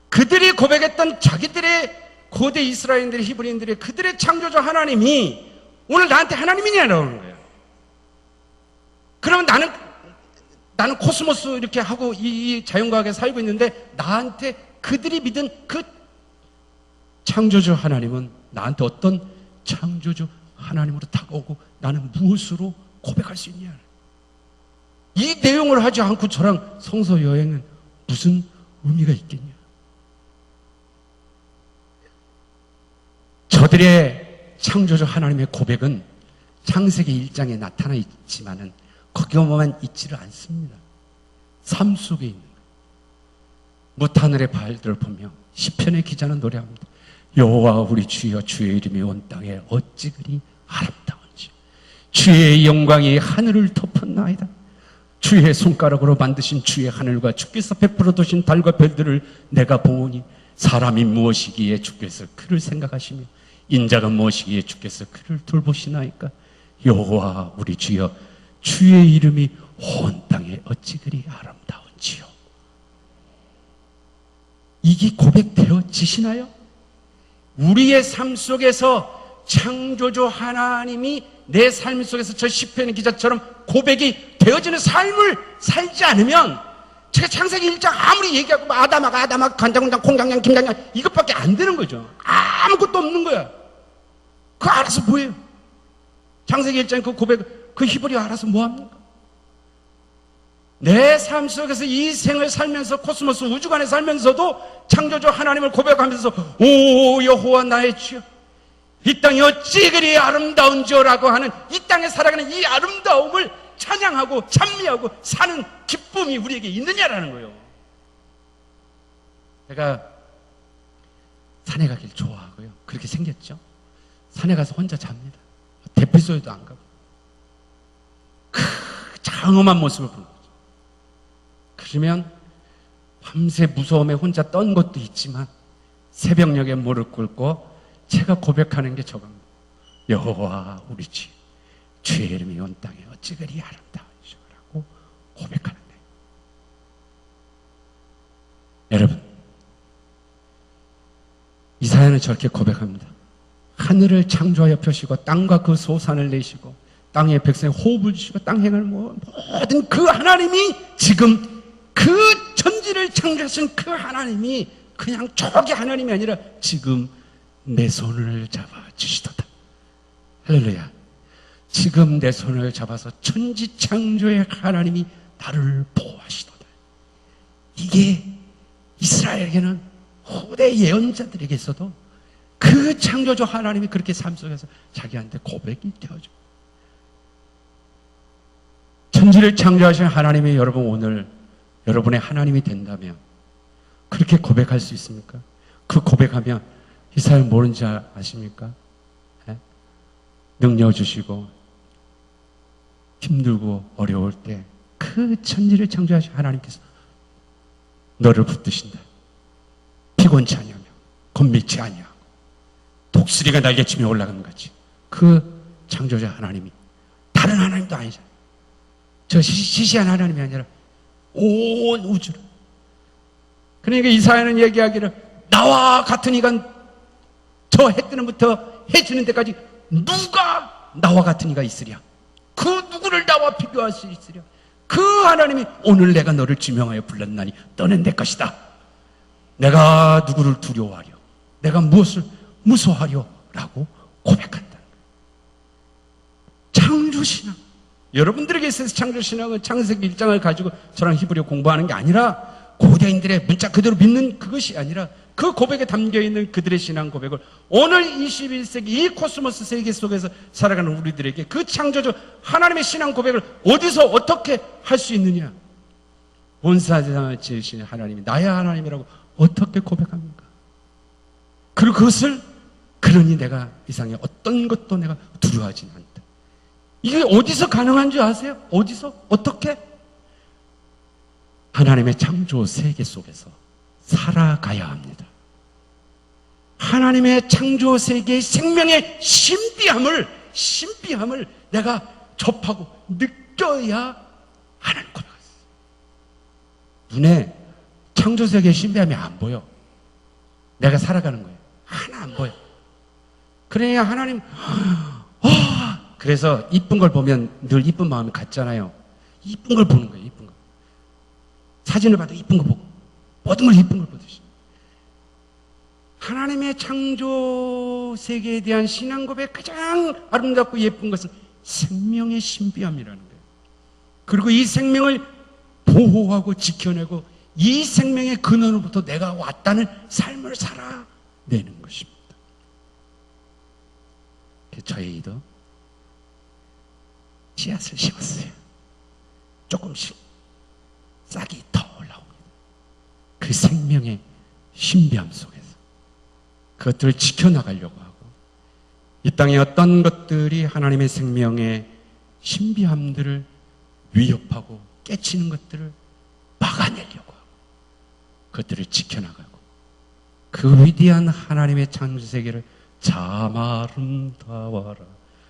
그들이 고백했던 자기들의 고대 이스라엘인들의 히브리인들의 그들의 창조주 하나님이 오늘 나한테 하나님이냐라는 거예요. 그러면 나는 코스모스 이렇게 하고 이 자연과학에 살고 있는데 나한테 그들이 믿은 그 창조주 하나님은 나한테 어떤 창조주 하나님으로 다가오고 나는 무엇으로 고백할 수 있냐. 이 내용을 하지 않고 저랑 성서 여행은 무슨 의미가 있겠냐. 저들의 창조주 하나님의 고백은 창세기 1장에 나타나 있지만은 거기만 있지를 않습니다. 삶 속에 있는 거예요. 무하늘의 발들을 보며 시편의 기자는 노래합니다. 여호와 우리 주여, 주의 이름이 온 땅에 어찌 그리 아름다운지, 주의 영광이 하늘을 덮었나이다. 주의 손가락으로 만드신 주의 하늘과 주께서 베풀어 두신 달과 별들을 내가 보오니 사람이 무엇이기에 주께서 그를 생각하시며 인자가 무엇이기에 주께서 그를 돌보시나이까. 여호와 우리 주여, 주의 이름이 온 땅에 어찌 그리 아름다운지요. 이게 고백되어지시나요? 우리의 삶 속에서 창조주 하나님이 내 삶 속에서 저 시편 기자처럼 고백이 되어지는 삶을 살지 않으면 제가 창세기 1장 아무리 얘기하고 아담아 간장공장 콩장장 김장장 이것밖에 안 되는 거죠. 아무것도 없는 거야. 그거 알아서 뭐예요? 창세기 1장 그 고백, 그 히브리어 알아서 뭐합니까? 내 삶 속에서 이 생을 살면서 코스모스 우주관에 살면서도 창조주 하나님을 고백하면서 오 여호와 나의 주여, 이 땅이 어찌 그리 아름다운지요라고 하는 이 땅에 살아가는 이 아름다움을 찬양하고 찬미하고 사는 기쁨이 우리에게 있느냐라는 거예요. 제가 산에 가길 좋아하고요. 그렇게 생겼죠. 산에 가서 혼자 잡니다. 대피소에도 안 가고 그 장엄한 모습을 보는 거죠. 그러면 밤새 무서움에 혼자 떤 것도 있지만 새벽녘에 무릎 꿇고 제가 고백하는 게 저겁니다. 여호와 우리 주의 이름이 온 땅에 어찌 그리 아름다우시오라고 고백하는데, 여러분 이사야는 저렇게 고백합니다. 하늘을 창조하여 펴시고 땅과 그 소산을 내시고 땅의 백성에 호흡을 주시고 땅 행을 모든 그 하나님이 지금 그 천지를 창조하신 그 하나님이 그냥 저기 하나님이 아니라 지금 내 손을 잡아 주시도다. 할렐루야. 지금 내 손을 잡아서 천지 창조의 하나님이 나를 보호하시도다. 이게 이스라엘에게는 후대 예언자들에게서도 그 창조주 하나님이 그렇게 삶 속에서 자기한테 고백이 되어줘. 천지를 창조하신 하나님이 여러분 오늘 여러분의 하나님이 된다면 그렇게 고백할 수 있습니까? 그 고백하면 이 사람 모르는지 아십니까? 네? 능력 주시고 힘들고 어려울 때 그 천지를 창조하신 하나님께서 너를 붙드신다. 피곤치 아니하며 건미치 아니하고 독수리가 날개치며 올라가는 같이 그 창조자 하나님이 다른 하나님도 아니잖아요. 저 시시한 하나님이 아니라 온 우주를. 그러니까 이사야는 얘기하기를 나와 같은 이가 저 해 뜨는 부터 해 지는 데까지 누가 나와 같은 이가 있으랴. 그 누구를 나와 비교할 수 있으랴. 그 하나님이 오늘 내가 너를 지명하여 불렀나니 너는 내 것이다. 내가 누구를 두려워하려. 내가 무엇을 무서워하려 라고 고백한다. 창조신앙. 여러분들에게 있어서 창조신앙은 창세기 1장을 가지고 저랑 히브리어 공부하는 게 아니라 고대인들의 문자 그대로 믿는 그것이 아니라 그 고백에 담겨있는 그들의 신앙 고백을 오늘 21세기 이 코스모스 세계 속에서 살아가는 우리들에게 그 창조주 하나님의 신앙 고백을 어디서 어떻게 할 수 있느냐. 온 세상을 지으신 하나님이 나의 하나님이라고 어떻게 고백합니까? 그리고 그것을 그러니 내가 이상의 어떤 것도 내가 두려워하지 않다. 이게 어디서 가능한 줄 아세요? 어디서? 어떻게? 하나님의 창조 세계 속에서 살아가야 합니다. 하나님의 창조 세계의 생명의 신비함을 내가 접하고 느껴야 하나님 고백했어요. 눈에 창조 세계의 신비함이 안 보여. 내가 살아가는 거예요. 하나 안 보여. 그러니까 하나님 그래서 이쁜 걸 보면 늘 이쁜 마음이 같잖아요. 이쁜 걸 보는 거예요. 이쁜 거. 사진을 봐도 이쁜 거 보고 모든 걸 이쁜 걸 보듯이. 하나님의 창조 세계에 대한 신앙 고백 가장 아름답고 예쁜 것은 생명의 신비함이라는 거예요. 그리고 이 생명을 보호하고 지켜내고 이 생명의 근원으로부터 내가 왔다는 삶을 살아내는 것입니다. 저희도 씨앗을 심었어요. 조금씩 싹이 더 올라옵니다. 그 생명의 신비함 속에서 그것들을 지켜나가려고 하고 이 땅에 어떤 것들이 하나님의 생명의 신비함들을 위협하고 깨치는 것들을 막아내려고 하고 그것들을 지켜나가고 그 위대한 하나님의 창조세계를 참 아름다워라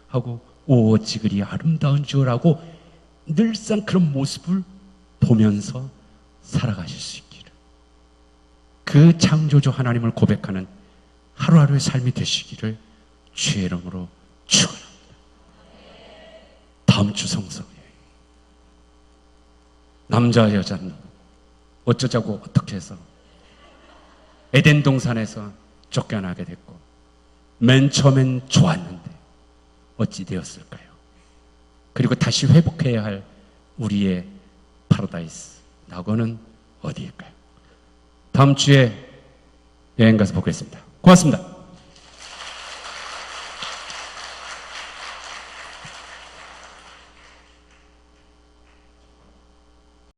하고 오직 그리 아름다운 주라고 늘상 그런 모습을 보면서 살아가실 수 있기를 그 창조주 하나님을 고백하는 하루하루의 삶이 되시기를 주의 이름으로 축원합니다. 다음 주 성서에 남자 여자는 어쩌자고 어떻게 해서 에덴 동산에서 쫓겨나게 됐고 맨 처음엔 좋았는데 어찌 되었을까요? 그리고 다시 회복해야 할 우리의 파라다이스 낙원은 어디일까요? 다음 주에 여행 가서 보겠습니다. 고맙습니다.